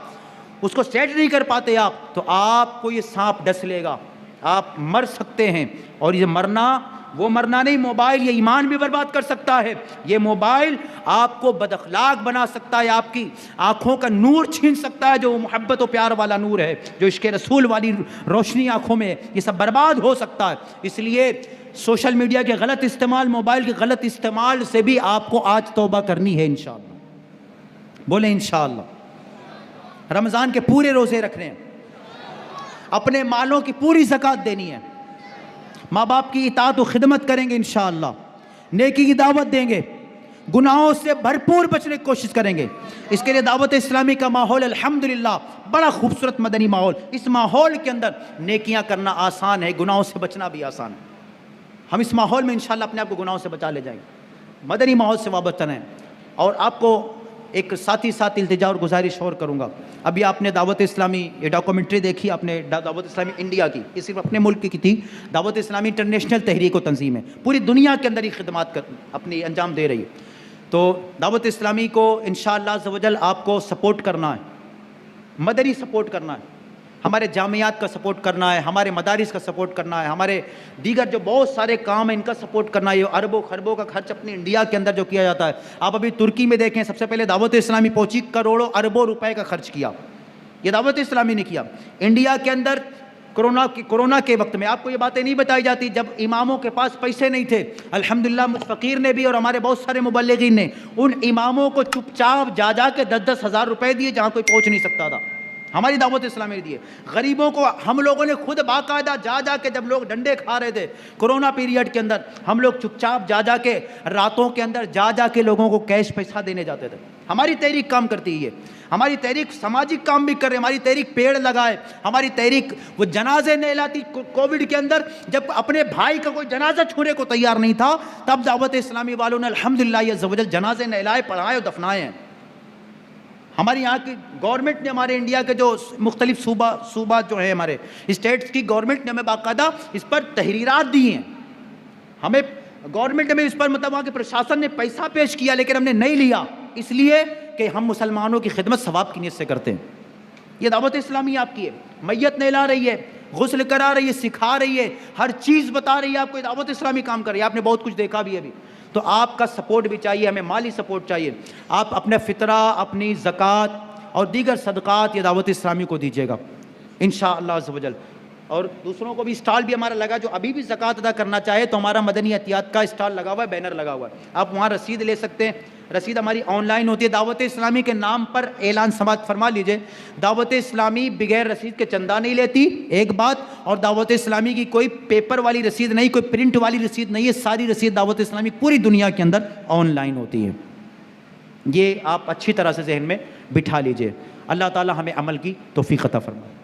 اس کو سیٹ نہیں کر پاتے آپ, تو آپ کو یہ سانپ ڈس لے گا, آپ مر سکتے ہیں. اور یہ مرنا وہ مرنا نہیں, موبائل یہ ایمان بھی برباد کر سکتا ہے. یہ موبائل آپ کو بد اخلاق بنا سکتا ہے, آپ کی آنکھوں کا نور چھین سکتا ہے, جو محبت و پیار والا نور ہے, جو عشق رسول والی روشنی آنکھوں میں ہے, یہ سب برباد ہو سکتا ہے. اس لیے سوشل میڈیا کے غلط استعمال, موبائل کے غلط استعمال سے بھی آپ کو آج توبہ کرنی ہے انشاءاللہ. بولیں انشاءاللہ. رمضان کے پورے روزے رکھنے ہیں, اپنے مالوں کی پوری زکوٰۃ دینی ہے, ماں باپ کی اطاعت و خدمت کریں گے انشاءاللہ, نیکی کی دعوت دیں گے, گناہوں سے بھرپور بچنے کی کوشش کریں گے. اس کے لیے دعوت اسلامی کا ماحول الحمدللہ بڑا خوبصورت مدنی ماحول. اس ماحول کے اندر نیکیاں کرنا آسان ہے, گناہوں سے بچنا بھی آسان ہے. ہم اس ماحول میں انشاءاللہ اپنے آپ کو گناہوں سے بچا لے جائیں گے. مدنی ماحول سے وابستہ رہیں. اور آپ کو ایک ساتھ التجا اور گزارش اور کروں گا. ابھی آپ نے دعوت اسلامی یہ ڈاکومنٹری دیکھی, آپ نے دعوت اسلامی انڈیا کی, یہ صرف اپنے ملک کی تھی. دعوت اسلامی انٹرنیشنل تحریک و تنظیم ہے, پوری دنیا کے اندر ہی خدمات اپنی انجام دے رہی ہے. تو دعوت اسلامی کو انشاءاللہ عز و جل آپ کو سپورٹ کرنا ہے, مدنی سپورٹ کرنا ہے, ہمارے جامعات کا سپورٹ کرنا ہے, ہمارے مدارس کا سپورٹ کرنا ہے, ہمارے دیگر جو بہت سارے کام ہیں ان کا سپورٹ کرنا ہے. یہ اربوں خربوں کا خرچ اپنی انڈیا کے اندر جو کیا جاتا ہے, آپ ابھی ترکی میں دیکھیں, سب سے پہلے دعوت اسلامی پہنچی, کروڑوں اربوں روپے کا خرچ کیا, یہ دعوت اسلامی نے کیا. انڈیا کے اندر کرونا کے وقت میں آپ کو یہ باتیں نہیں بتائی جاتی, جب اماموں کے پاس پیسے نہیں تھے, الحمدللہ مجھ فقیر نے بھی اور ہمارے بہت سارے مبلغین نے ان اماموں کو چپ چاپ جا کے 10,000 روپے دیے جہاں کوئی پہنچ نہیں سکتا تھا. ہماری دعوت اسلامی نے دی ہے. غریبوں کو ہم لوگوں نے خود باقاعدہ جا جا کے, جب لوگ ڈنڈے کھا رہے تھے کرونا پیریڈ کے اندر, ہم لوگ چپ چاپ جا جا کے راتوں کے اندر جا جا کے لوگوں کو کیش پیسہ دینے جاتے تھے. ہماری تحریک کام کرتی ہے, ہماری تحریک سماجی کام بھی کر رہے, ہماری تحریک پیڑ لگائے, ہماری تحریک وہ جنازے نہیں لاتی. کووڈ کے اندر جب اپنے بھائی کا کوئی جنازہ چھوڑنے کو تیار نہیں تھا, تب دعوت اسلامی والوں نے الحمدللہ یہ زوجل جنازے نہلائے, پڑھائے اور دفنائے ہیں. ہماری یہاں کی گورنمنٹ نے, ہمارے انڈیا کے جو مختلف صوبہ جو ہیں ہمارے اسٹیٹس کی گورنمنٹ نے ہمیں باقاعدہ اس پر تحریرات دی ہیں. ہمیں گورنمنٹ میں اس پر مطلب وہاں کے پرشاسن نے پیسہ پیش کیا, لیکن ہم نے نہیں لیا, اس لیے کہ ہم مسلمانوں کی خدمت ثواب کی نیت سے کرتے ہیں. یہ دعوت اسلامی آپ کی ہے. میت نہلا رہی ہے, غسل کرا رہی ہے, سکھا رہی ہے, ہر چیز بتا رہی ہے آپ کو. یہ دعوت اسلامی کام کر رہی ہے. آپ نے بہت کچھ دیکھا بھی ہے ابھی. تو آپ کا سپورٹ بھی چاہیے, ہمیں مالی سپورٹ چاہیے. آپ اپنے فطرہ, اپنی زکوٰۃ اور دیگر صدقات یہ دعوت اسلامی کو دیجیے گا انشاءاللہ عز و جل. اور دوسروں کو بھی اسٹال بھی ہمارا لگا, جو ابھی بھی زکوٰۃ ادا کرنا چاہے تو ہمارا مدنی احتیاط کا اسٹال لگا ہوا ہے, بینر لگا ہوا ہے, آپ وہاں رسید لے سکتے ہیں. رسید ہماری آن لائن ہوتی ہے. دعوت اسلامی کے نام پر اعلان سماعت فرما لیجئے, دعوت اسلامی بغیر رسید کے چندہ نہیں لیتی, ایک بات. اور دعوت اسلامی کی کوئی پیپر والی رسید نہیں, کوئی پرنٹ والی رسید نہیں ہے. ساری رسید دعوت اسلامی پوری دنیا کے اندر آن لائن ہوتی ہے. یہ آپ اچھی طرح سے ذہن میں بٹھا لیجئے. اللہ تعالی ہمیں عمل کی توفیق عطا فرمائے.